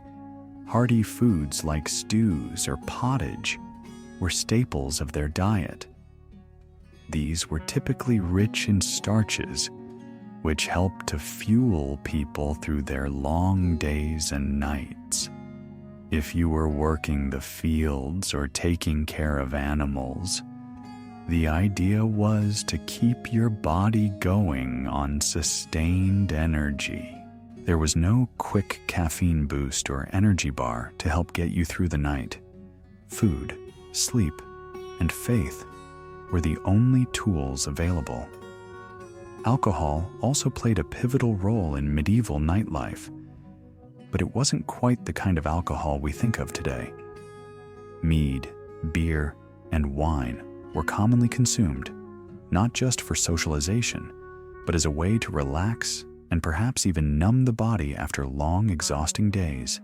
hearty foods like stews or pottage were staples of their diet. These were typically rich in starches, which helped to fuel people through their long days and nights. If you were working the fields or taking care of animals, the idea was to keep your body going on sustained energy. There was no quick caffeine boost or energy bar to help get you through the night. Food sleep, and faith were the only tools available. Alcohol also played a pivotal role in medieval nightlife, but it wasn't quite the kind of alcohol we think of today. Mead, beer, and wine were commonly consumed, not just for socialization, but as a way to relax and perhaps even numb the body after long, exhausting days.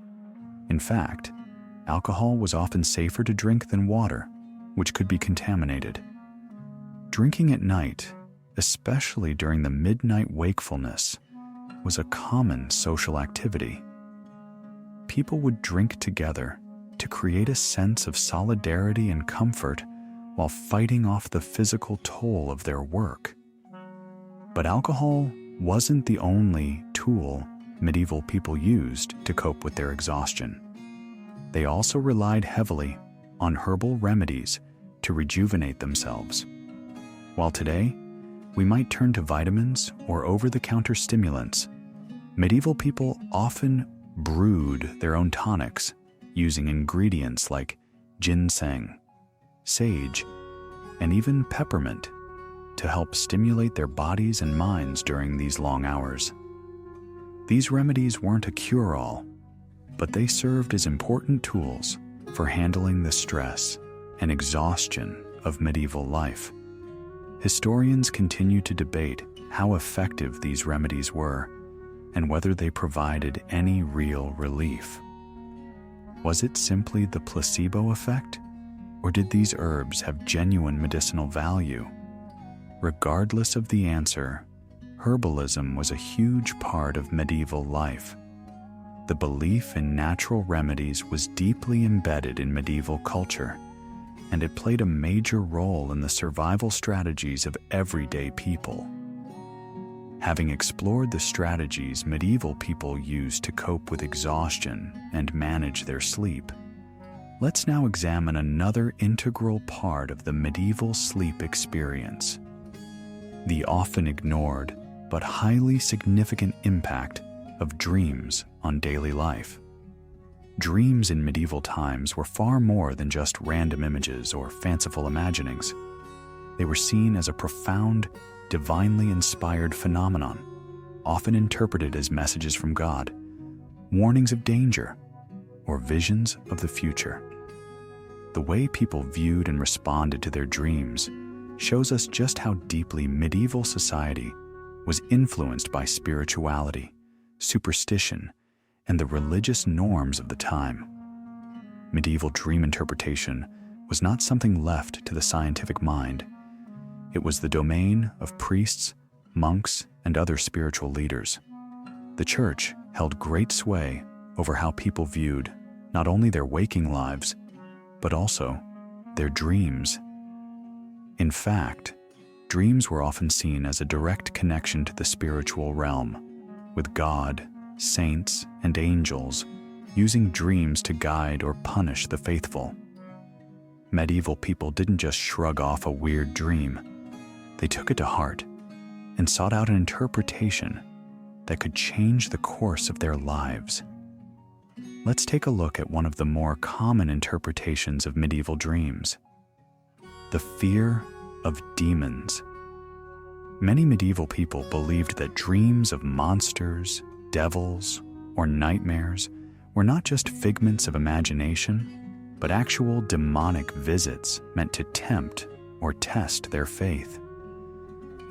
In fact, alcohol was often safer to drink than water, which could be contaminated. Drinking at night, especially during the midnight wakefulness, was a common social activity. People would drink together to create a sense of solidarity and comfort while fighting off the physical toll of their work. But alcohol wasn't the only tool medieval people used to cope with their exhaustion. They also relied heavily on herbal remedies to rejuvenate themselves. While today, we might turn to vitamins or over-the-counter stimulants, medieval people often brewed their own tonics using ingredients like ginseng, sage, and even peppermint to help stimulate their bodies and minds during these long hours. These remedies weren't a cure-all, but they served as important tools for handling the stress and exhaustion of medieval life. Historians continue to debate how effective these remedies were and whether they provided any real relief. Was it simply the placebo effect, or did these herbs have genuine medicinal value? Regardless of the answer, herbalism was a huge part of medieval life. The belief in natural remedies was deeply embedded in medieval culture, and it played a major role in the survival strategies of everyday people. Having explored the strategies medieval people used to cope with exhaustion and manage their sleep, let's now examine another integral part of the medieval sleep experience: the often ignored but highly significant impact of dreams on daily life. Dreams in medieval times were far more than just random images or fanciful imaginings. They were seen as a profound, divinely inspired phenomenon, often interpreted as messages from God, warnings of danger, or visions of the future. The way people viewed and responded to their dreams shows us just how deeply medieval society was influenced by spirituality, superstition, and the religious norms of the time. Medieval dream interpretation was not something left to the scientific mind. It was the domain of priests, monks, and other spiritual leaders. The church held great sway over how people viewed not only their waking lives, but also their dreams. In fact, dreams were often seen as a direct connection to the spiritual realm, with God, saints, and angels using dreams to guide or punish the faithful. Medieval people didn't just shrug off a weird dream. They took it to heart and sought out an interpretation that could change the course of their lives. Let's take a look at one of the more common interpretations of medieval dreams: the fear of demons. Many medieval people believed that dreams of monsters, devils, or nightmares were not just figments of imagination, but actual demonic visits meant to tempt or test their faith.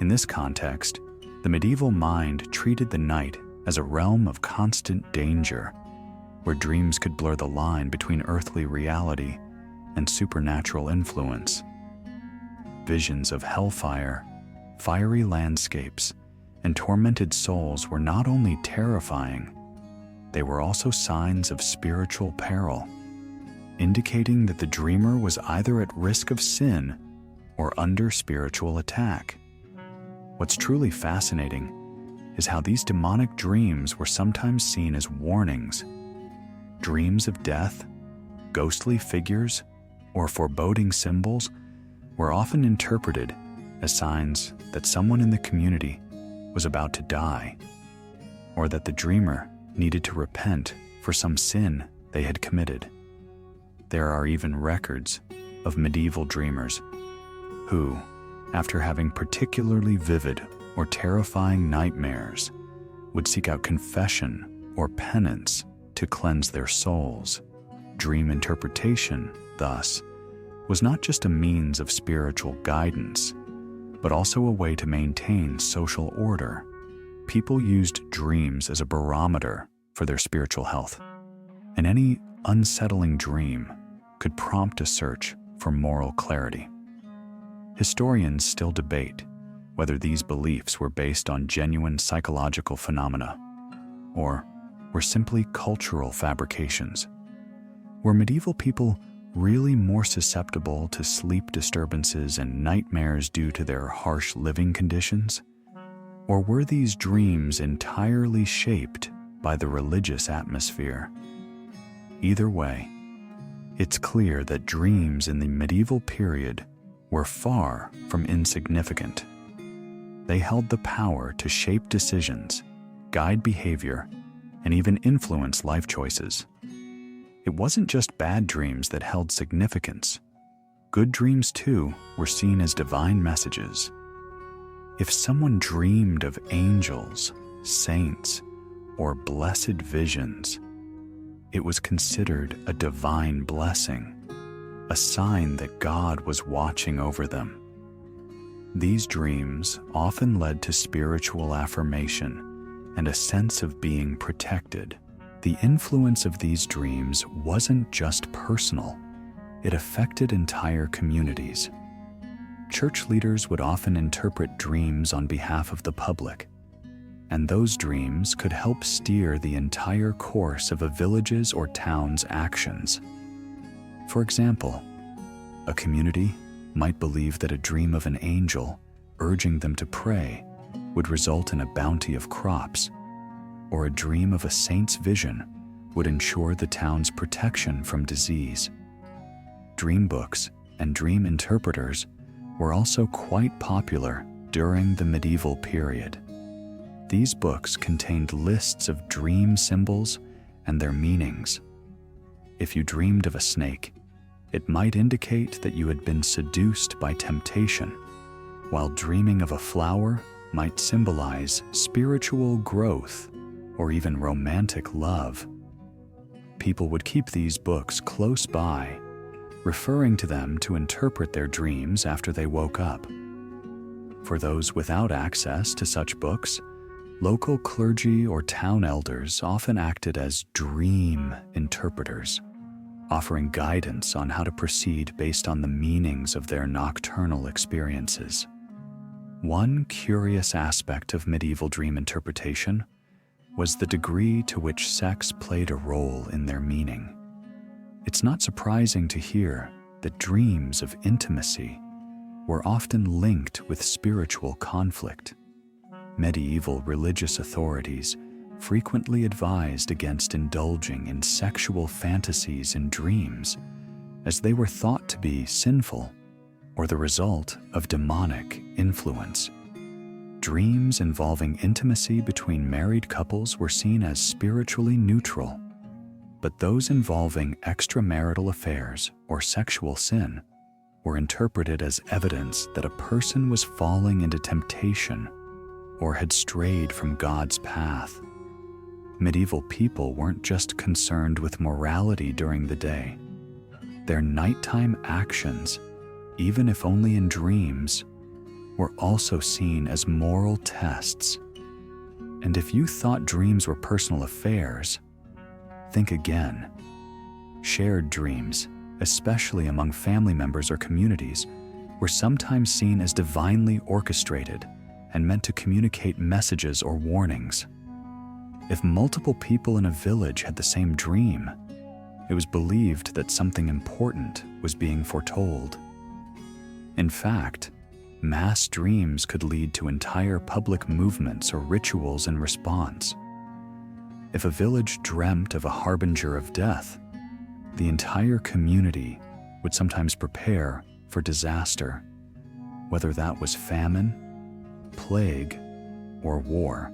In this context, the medieval mind treated the night as a realm of constant danger, where dreams could blur the line between earthly reality and supernatural influence. Visions of hellfire, fiery landscapes, and tormented souls were not only terrifying, they were also signs of spiritual peril, indicating that the dreamer was either at risk of sin or under spiritual attack. What's truly fascinating is how these demonic dreams were sometimes seen as warnings. Dreams of death, ghostly figures, or foreboding symbols were often interpreted as signs that someone in the community was about to die, or that the dreamer needed to repent for some sin they had committed. There are even records of medieval dreamers who, after having particularly vivid or terrifying nightmares, would seek out confession or penance to cleanse their souls. Dream interpretation, thus, was not just a means of spiritual guidance, but also a way to maintain social order. People used dreams as a barometer for their spiritual health, and any unsettling dream could prompt a search for moral clarity. Historians still debate whether these beliefs were based on genuine psychological phenomena or were simply cultural fabrications. Were medieval people really more susceptible to sleep disturbances and nightmares due to their harsh living conditions? Or were these dreams entirely shaped by the religious atmosphere? Either way, it's clear that dreams in the medieval period were far from insignificant. They held the power to shape decisions, guide behavior, and even influence life choices. It wasn't just bad dreams that held significance. Good dreams, too, were seen as divine messages. If someone dreamed of angels, saints, or blessed visions, it was considered a divine blessing, a sign that God was watching over them. These dreams often led to spiritual affirmation and a sense of being protected. The influence of these dreams wasn't just personal, it affected entire communities. Church leaders would often interpret dreams on behalf of the public, and those dreams could help steer the entire course of a village's or town's actions. For example, a community might believe that a dream of an angel urging them to pray would result in a bounty of crops, or a dream of a saint's vision would ensure the town's protection from disease. Dream books and dream interpreters were also quite popular during the medieval period. These books contained lists of dream symbols and their meanings. If you dreamed of a snake, it might indicate that you had been seduced by temptation, while dreaming of a flower might symbolize spiritual growth or even romantic love. People would keep these books close by, referring to them to interpret their dreams after they woke up. For those without access to such books, local clergy or town elders often acted as dream interpreters, offering guidance on how to proceed based on the meanings of their nocturnal experiences. One curious aspect of medieval dream interpretation was the degree to which sex played a role in their meaning. It's not surprising to hear that dreams of intimacy were often linked with spiritual conflict. Medieval religious authorities frequently advised against indulging in sexual fantasies and dreams, as they were thought to be sinful or the result of demonic influence. Dreams involving intimacy between married couples were seen as spiritually neutral, but those involving extramarital affairs or sexual sin were interpreted as evidence that a person was falling into temptation or had strayed from God's path. Medieval people weren't just concerned with morality during the day. Their nighttime actions, even if only in dreams, were also seen as moral tests. And if you thought dreams were personal affairs, think again. Shared dreams, especially among family members or communities, were sometimes seen as divinely orchestrated and meant to communicate messages or warnings. If multiple people in a village had the same dream, it was believed that something important was being foretold. In fact, mass dreams could lead to entire public movements or rituals in response. If a village dreamt of a harbinger of death, the entire community would sometimes prepare for disaster, whether that was famine, plague, or war.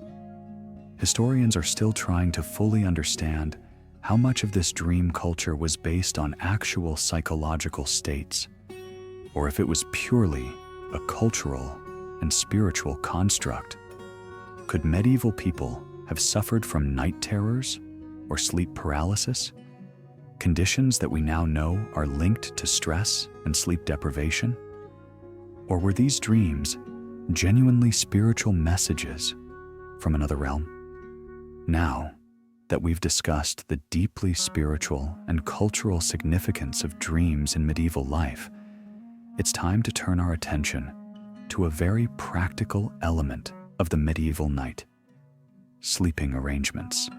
Historians are still trying to fully understand how much of this dream culture was based on actual psychological states or if it was purely a cultural and spiritual construct. Could medieval people have suffered from night terrors or sleep paralysis? Conditions that we now know are linked to stress and sleep deprivation? Or were these dreams genuinely spiritual messages from another realm? Now that we've discussed the deeply spiritual and cultural significance of dreams in medieval life, it's time to turn our attention to a very practical element of the medieval night: sleeping arrangements.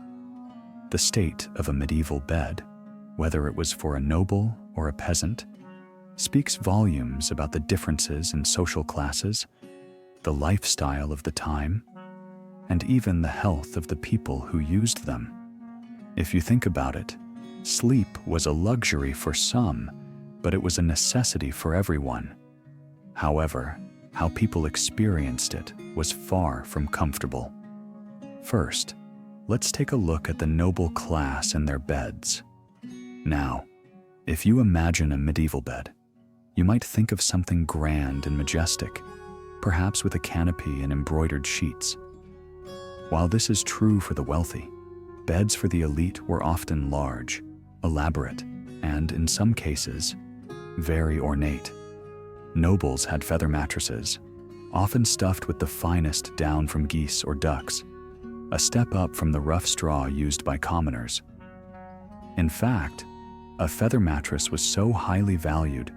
The state of a medieval bed, whether it was for a noble or a peasant, speaks volumes about the differences in social classes, the lifestyle of the time, and even the health of the people who used them. If you think about it, sleep was a luxury for some, but it was a necessity for everyone. However, how people experienced it was far from comfortable. First, let's take a look at the noble class and their beds. Now, if you imagine a medieval bed, you might think of something grand and majestic, perhaps with a canopy and embroidered sheets. While this is true for the wealthy, beds for the elite were often large, elaborate, and in some cases, very ornate. Nobles had feather mattresses, often stuffed with the finest down from geese or ducks, a step up from the rough straw used by commoners. In fact, a feather mattress was so highly valued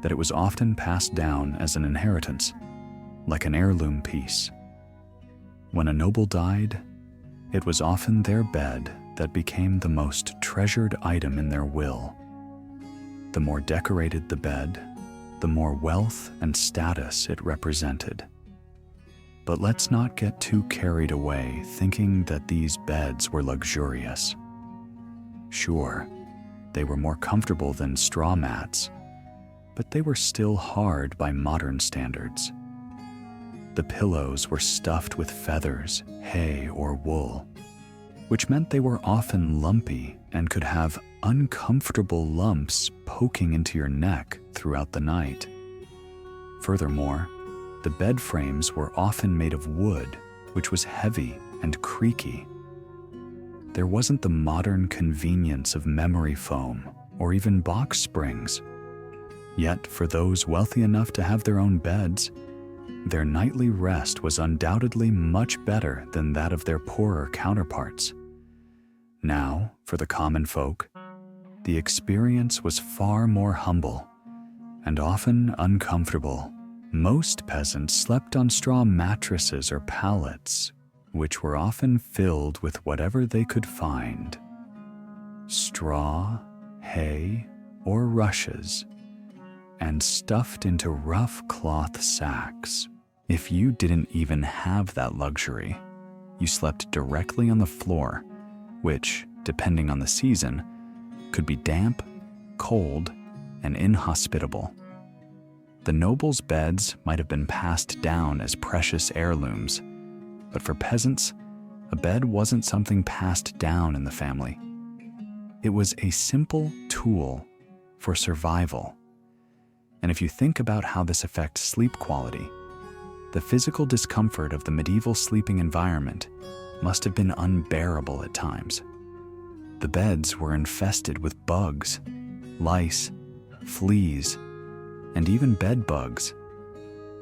that it was often passed down as an inheritance, like an heirloom piece. When a noble died, it was often their bed that became the most treasured item in their will. The more decorated the bed, the more wealth and status it represented. But let's not get too carried away thinking that these beds were luxurious. Sure, they were more comfortable than straw mats, but they were still hard by modern standards. The pillows were stuffed with feathers, hay, or wool, which meant they were often lumpy and could have uncomfortable lumps poking into your neck throughout the night. Furthermore, the bed frames were often made of wood, which was heavy and creaky. There wasn't the modern convenience of memory foam or even box springs. Yet, for those wealthy enough to have their own beds, their nightly rest was undoubtedly much better than that of their poorer counterparts. Now, for the common folk, the experience was far more humble and often uncomfortable. Most peasants slept on straw mattresses or pallets, which were often filled with whatever they could find: straw, hay, or rushes, and stuffed into rough cloth sacks. If you didn't even have that luxury, you slept directly on the floor, which, depending on the season, could be damp, cold, and inhospitable. The nobles' beds might have been passed down as precious heirlooms, but for peasants, a bed wasn't something passed down in the family. It was a simple tool for survival. And if you think about how this affects sleep quality, the physical discomfort of the medieval sleeping environment must have been unbearable at times. The beds were infested with bugs, lice, fleas, and even bed bugs.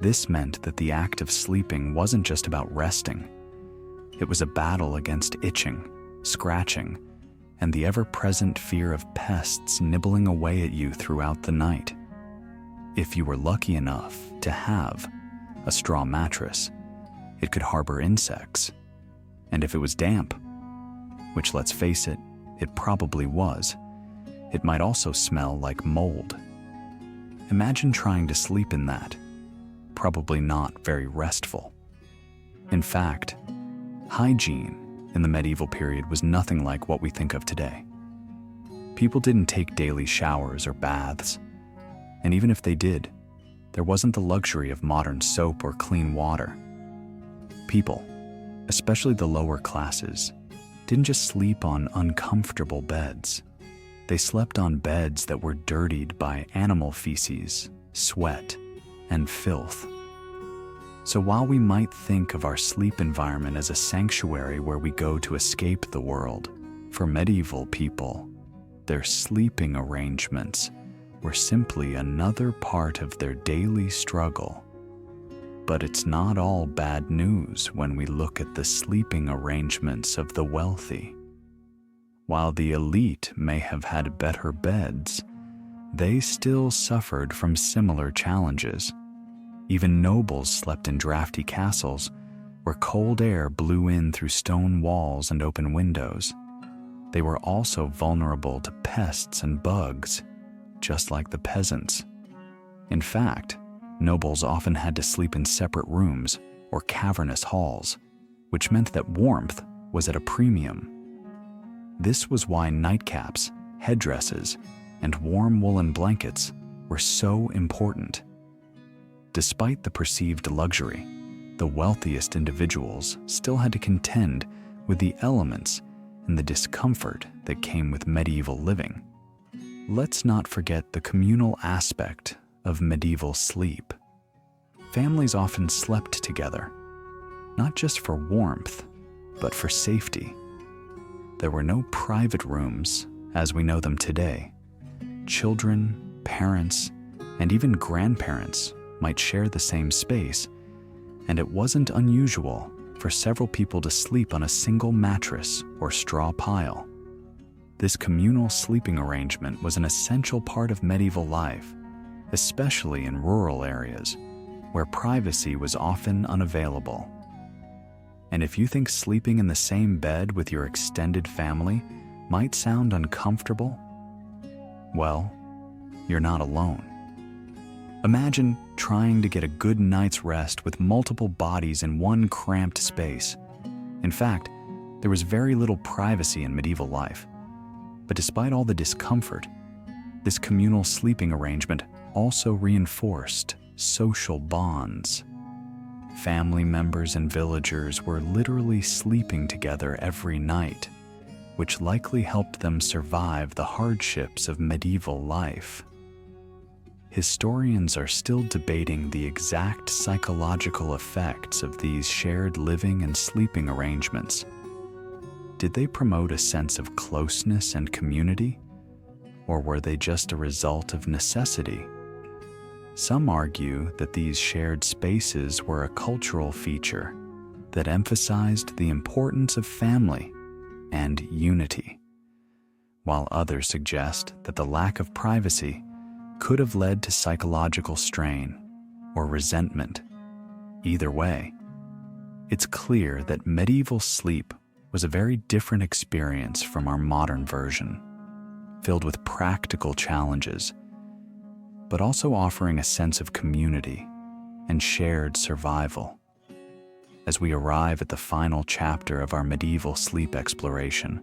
This meant that the act of sleeping wasn't just about resting. It was a battle against itching, scratching, and the ever-present fear of pests nibbling away at you throughout the night. If you were lucky enough to have a straw mattress, it could harbor insects. And if it was damp, which, let's face it, it probably was, it might also smell like mold. Imagine trying to sleep in that. Probably not very restful. In fact, hygiene in the medieval period was nothing like what we think of today. People didn't take daily showers or baths, and even if they did, there wasn't the luxury of modern soap or clean water. People, especially the lower classes, didn't just sleep on uncomfortable beds. They slept on beds that were dirtied by animal feces sweat, and filth. So while we might think of our sleep environment as a sanctuary where we go to escape the world, for medieval people, their sleeping arrangements were simply another part of their daily struggle. But it's not all bad news when we look at the sleeping arrangements of the wealthy. While the elite may have had better beds, they still suffered from similar challenges. Even nobles slept in drafty castles where cold air blew in through stone walls and open windows. They were also vulnerable to pests and bugs, just like the peasants. In fact, nobles often had to sleep in separate rooms or cavernous halls, which meant that warmth was at a premium. This was why nightcaps, headdresses, and warm woolen blankets were so important. Despite the perceived luxury, the wealthiest individuals still had to contend with the elements and the discomfort that came with medieval living. Let's not forget the communal aspect of medieval sleep. Families often slept together, not just for warmth, but for safety. There were no private rooms as we know them today. Children, parents, and even grandparents might share the same space, and it wasn't unusual for several people to sleep on a single mattress or straw pile. This communal sleeping arrangement was an essential part of medieval life, especially in rural areas where privacy was often unavailable. And if you think sleeping in the same bed with your extended family might sound uncomfortable, well, you're not alone. Imagine trying to get a good night's rest with multiple bodies in one cramped space. In fact, there was very little privacy in medieval life. But despite all the discomfort, this communal sleeping arrangement also reinforced social bonds. Family members and villagers were literally sleeping together every night, which likely helped them survive the hardships of medieval life. Historians are still debating the exact psychological effects of these shared living and sleeping arrangements. Did they promote a sense of closeness and community, or were they just a result of necessity? Some argue that these shared spaces were a cultural feature that emphasized the importance of family and unity, while others suggest that the lack of privacy could have led to psychological strain or resentment. Either way, it's clear that medieval sleep was a very different experience from our modern version, filled with practical challenges, but also offering a sense of community and shared survival. As we arrive at the final chapter of our medieval sleep exploration,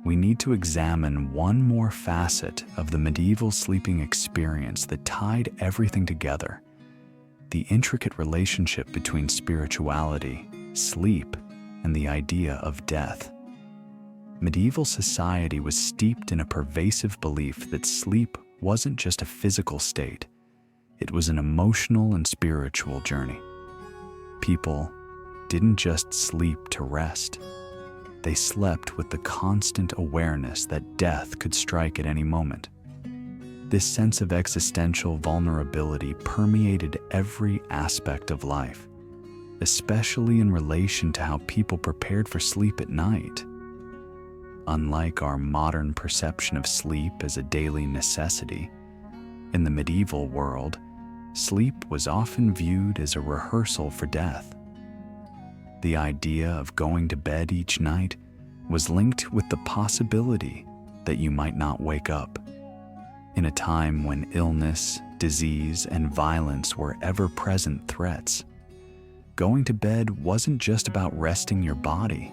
we need to examine one more facet of the medieval sleeping experience that tied everything together: the intricate relationship between spirituality, sleep, and the idea of death. Medieval society was steeped in a pervasive belief that sleep wasn't just a physical state, it was an emotional and spiritual journey. People didn't just sleep to rest. They slept with the constant awareness that death could strike at any moment. This sense of existential vulnerability permeated every aspect of life, especially in relation to how people prepared for sleep at night. Unlike our modern perception of sleep as a daily necessity, in the medieval world, sleep was often viewed as a rehearsal for death. The idea of going to bed each night was linked with the possibility that you might not wake up. In a time when illness, disease, and violence were ever-present threats, going to bed wasn't just about resting your body.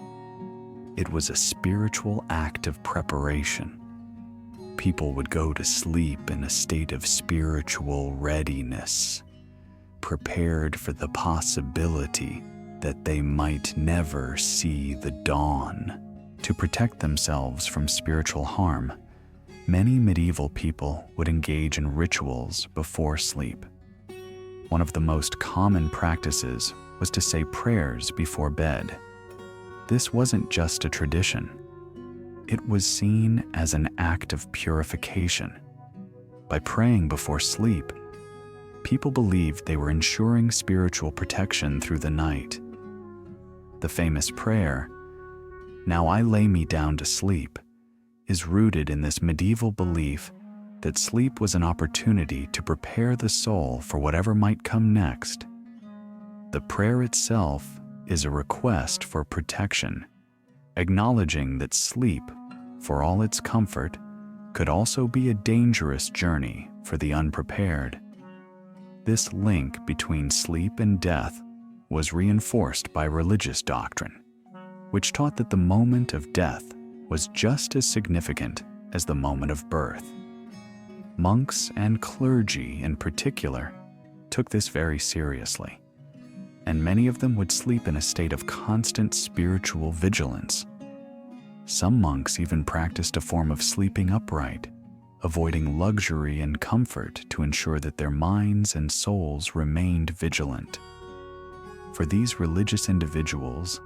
It was a spiritual act of preparation. People would go to sleep in a state of spiritual readiness, prepared for the possibility that they might never see the dawn. To protect themselves from spiritual harm, Many medieval people would engage in rituals before sleep. One of the most common practices was to say prayers before bed. This wasn't just a tradition. It was seen as an act of purification. By praying before sleep, people believed they were ensuring spiritual protection through the night. The famous prayer, "Now I lay me down to sleep," is rooted in this medieval belief that sleep was an opportunity to prepare the soul for whatever might come next. The prayer itself is a request for protection, acknowledging that sleep, for all its comfort, could also be a dangerous journey for the unprepared. This link between sleep and death was reinforced by religious doctrine, which taught that the moment of death was just as significant as the moment of birth. Monks and clergy in particular took this very seriously, and many of them would sleep in a state of constant spiritual vigilance. Some monks even practiced a form of sleeping upright, avoiding luxury and comfort to ensure that their minds and souls remained vigilant. For these religious individuals,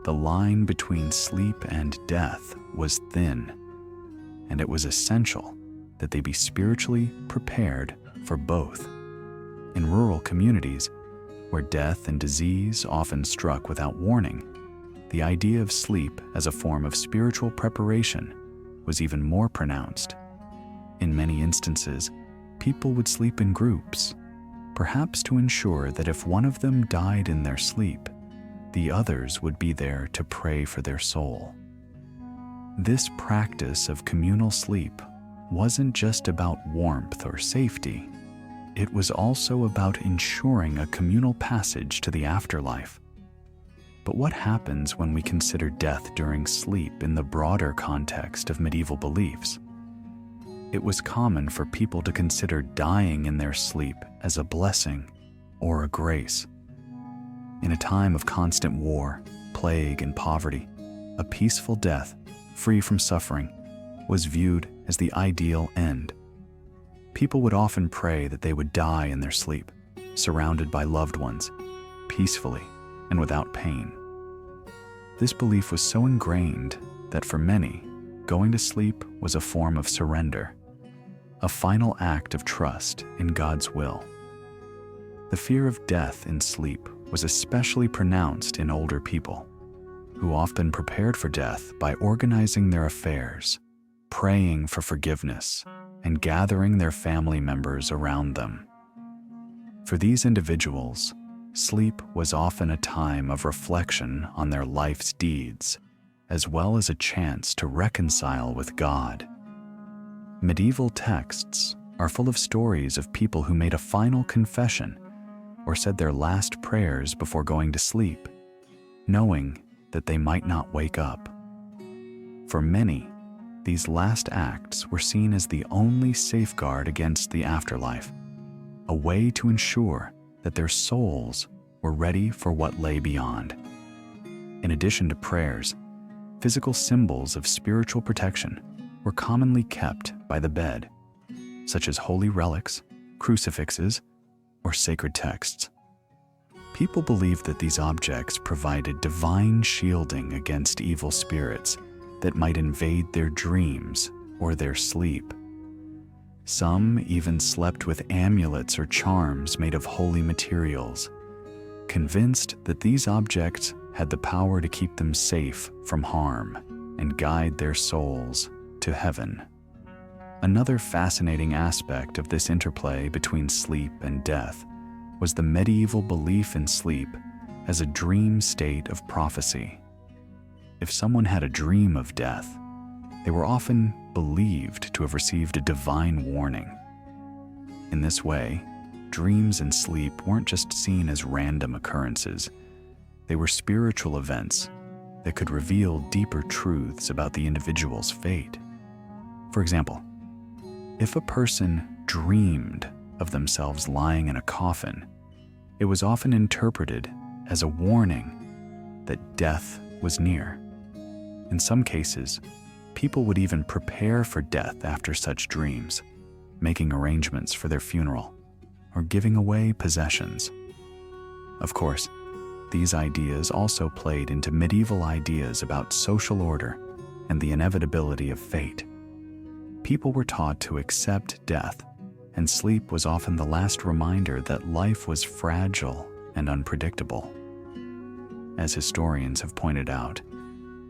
the line between sleep and death was thin, and it was essential that they be spiritually prepared for both. In rural communities, where death and disease often struck without warning, the idea of sleep as a form of spiritual preparation was even more pronounced. In many instances, people would sleep in groups, perhaps to ensure that if one of them died in their sleep, the others would be there to pray for their soul. This practice of communal sleep wasn't just about warmth or safety. It was also about ensuring a communal passage to the afterlife. But what happens when we consider death during sleep in the broader context of medieval beliefs? It was common for people to consider dying in their sleep as a blessing or a grace. In a time of constant war, plague, and poverty, a peaceful death, free from suffering, was viewed as the ideal end. People would often pray that they would die in their sleep, surrounded by loved ones, peacefully and without pain. This belief was so ingrained that for many, going to sleep was a form of surrender, a final act of trust in God's will. The fear of death in sleep was especially pronounced in older people, who often prepared for death by organizing their affairs, praying for forgiveness, and gathering their family members around them. For these individuals, sleep was often a time of reflection on their life's deeds, as well as a chance to reconcile with God. Medieval texts are full of stories of people who made a final confession or said their last prayers before going to sleep, knowing that they might not wake up. For many, these last acts were seen as the only safeguard against the afterlife, a way to ensure that their souls were ready for what lay beyond. In addition to prayers, physical symbols of spiritual protection were commonly kept by the bed, such as holy relics, crucifixes, or sacred texts. People believed that these objects provided divine shielding against evil spirits that might invade their dreams or their sleep. Some even slept with amulets or charms made of holy materials, convinced that these objects had the power to keep them safe from harm and guide their souls to heaven. Another fascinating aspect of this interplay between sleep and death was the medieval belief in sleep as a dream state of prophecy. If someone had a dream of death, they were often believed to have received a divine warning. In this way, dreams and sleep weren't just seen as random occurrences. They were spiritual events that could reveal deeper truths about the individual's fate. For example, if a person dreamed of themselves lying in a coffin, it was often interpreted as a warning that death was near. In some cases, People would even prepare for death after such dreams, making arrangements for their funeral or giving away possessions. Of course, these ideas also played into medieval ideas about social order and the inevitability of fate. People were taught to accept death, and sleep was often the last reminder that life was fragile and unpredictable. As historians have pointed out,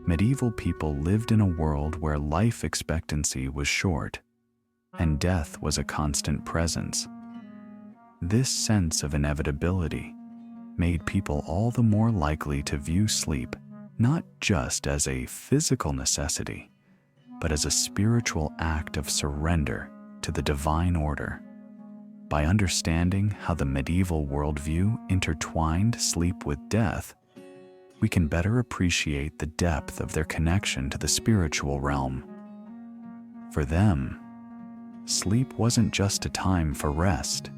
medieval people lived in a world where life expectancy was short, and death was a constant presence. This sense of inevitability made people all the more likely to view sleep not just as a physical necessity, but as a spiritual act of surrender to the divine order. By understanding how the medieval worldview intertwined sleep with death, we can better appreciate the depth of their connection to the spiritual realm. For them, sleep wasn't just a time for rest.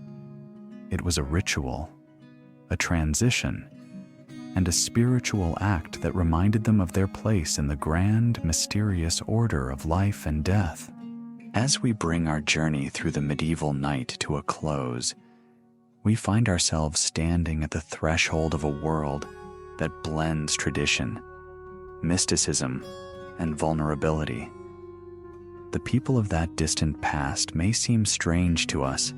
It was a ritual, a transition, and a spiritual act that reminded them of their place in the grand, mysterious order of life and death. As we bring our journey through the medieval night to a close, we find ourselves standing at the threshold of a world that blends tradition, mysticism, and vulnerability. The people of that distant past may seem strange to us,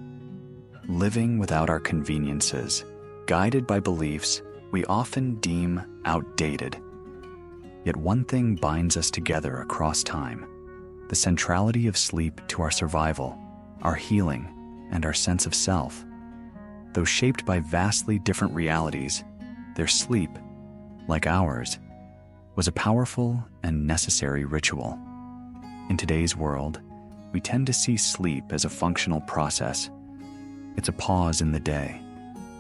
living without our conveniences, guided by beliefs we often deem outdated. Yet one thing binds us together across time: the centrality of sleep to our survival, our healing, and our sense of self. Though shaped by vastly different realities, their sleep, like ours, was a powerful and necessary ritual. In today's world, we tend to see sleep as a functional process. It's a pause in the day,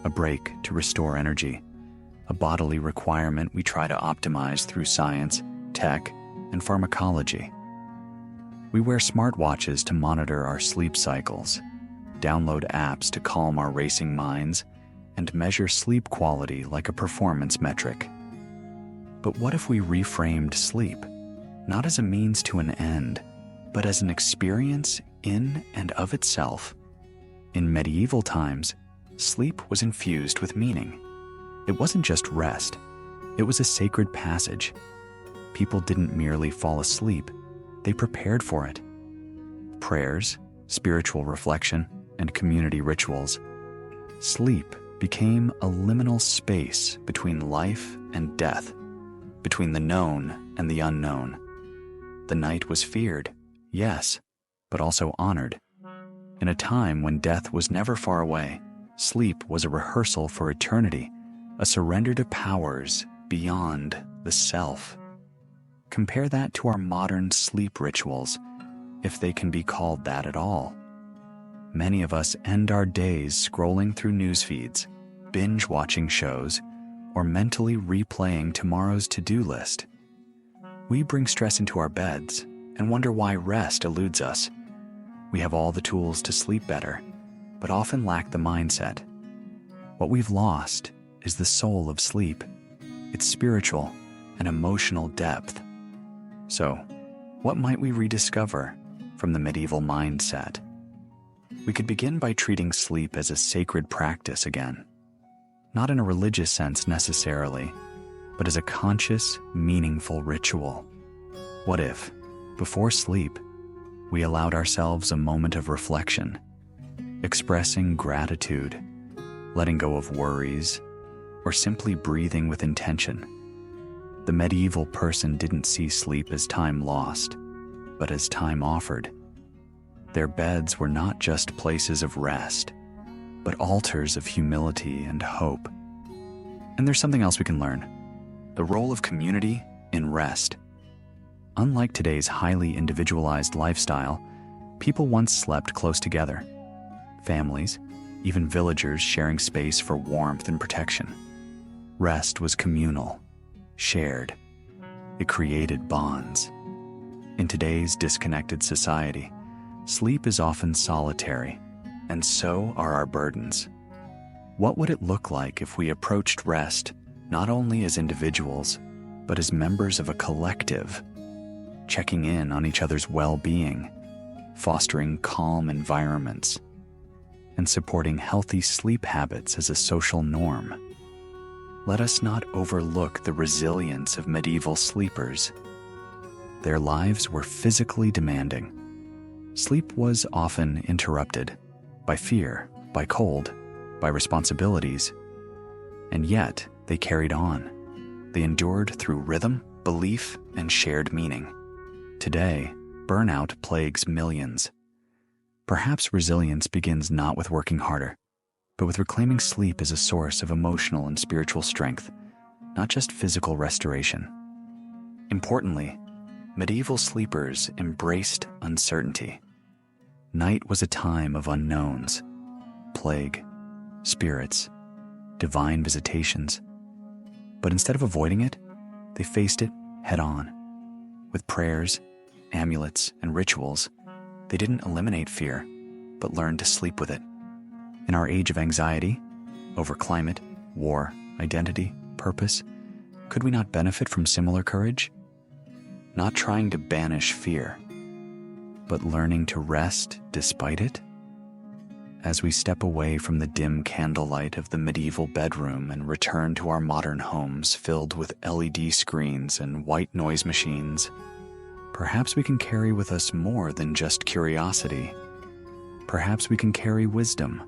a break to restore energy, a bodily requirement we try to optimize through science, tech, and pharmacology. We wear smartwatches to monitor our sleep cycles, download apps to calm our racing minds, and measure sleep quality like a performance metric. But what if we reframed sleep, not as a means to an end, but as an experience in and of itself? In medieval times, sleep was infused with meaning. It wasn't just rest, it was a sacred passage. People didn't merely fall asleep, they prepared for it. Prayers, spiritual reflection, and community rituals. Sleep became a liminal space between life and death, between the known and the unknown. The night was feared, yes, but also honored. In a time when death was never far away, sleep was a rehearsal for eternity, a surrender to powers beyond the self. Compare that to our modern sleep rituals, if they can be called that at all. Many of us end our days scrolling through news feeds, binge-watching shows, or mentally replaying tomorrow's to-do list. We bring stress into our beds and wonder why rest eludes us. We have all the tools to sleep better, but often lack the mindset. What we've lost is the soul of sleep, its spiritual and emotional depth. So, what might we rediscover from the medieval mindset? We could begin by treating sleep as a sacred practice again, not in a religious sense necessarily, but as a conscious, meaningful ritual. What if, before sleep, we allowed ourselves a moment of reflection, expressing gratitude, letting go of worries, or simply breathing with intention? The medieval person didn't see sleep as time lost, but as time offered. Their beds were not just places of rest, but altars of humility and hope. And there's something else we can learn: the role of community in rest. Unlike today's highly individualized lifestyle, people once slept close together. Families, even villagers, sharing space for warmth and protection. Rest was communal, shared. It created bonds. In today's disconnected society, sleep is often solitary, and so are our burdens. What would it look like if we approached rest not only as individuals, but as members of a collective? checking in on each other's well-being, fostering calm environments, and supporting healthy sleep habits as a social norm. Let us not overlook the resilience of medieval sleepers. Their lives were physically demanding. Sleep was often interrupted by fear, by cold, by responsibilities, and yet they carried on. They endured through rhythm, belief, and shared meaning. Today, burnout plagues millions. Perhaps resilience begins not with working harder, but with reclaiming sleep as a source of emotional and spiritual strength, not just physical restoration. Importantly, medieval sleepers embraced uncertainty. Night was a time of unknowns, plague, spirits, divine visitations. But instead of avoiding it, they faced it head on. With prayers, amulets, and rituals, they didn't eliminate fear, but learned to sleep with it. In our age of anxiety, over climate, war, identity, purpose, could we not benefit from similar courage? Not trying to banish fear, but learning to rest despite it? As we step away from the dim candlelight of the medieval bedroom and return to our modern homes filled with LED screens and white noise machines, perhaps we can carry with us more than just curiosity. Perhaps we can carry wisdom,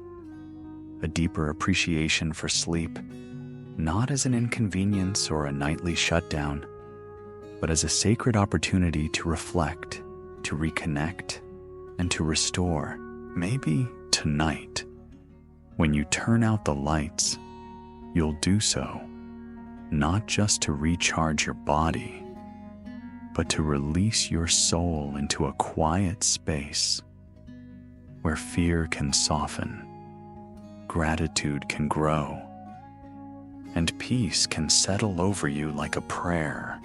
a deeper appreciation for sleep, not as an inconvenience or a nightly shutdown, but as a sacred opportunity to reflect, to reconnect, and to restore. Maybe tonight, when you turn out the lights, you'll do so not just to recharge your body, but to release your soul into a quiet space where fear can soften, gratitude can grow, and peace can settle over you like a prayer.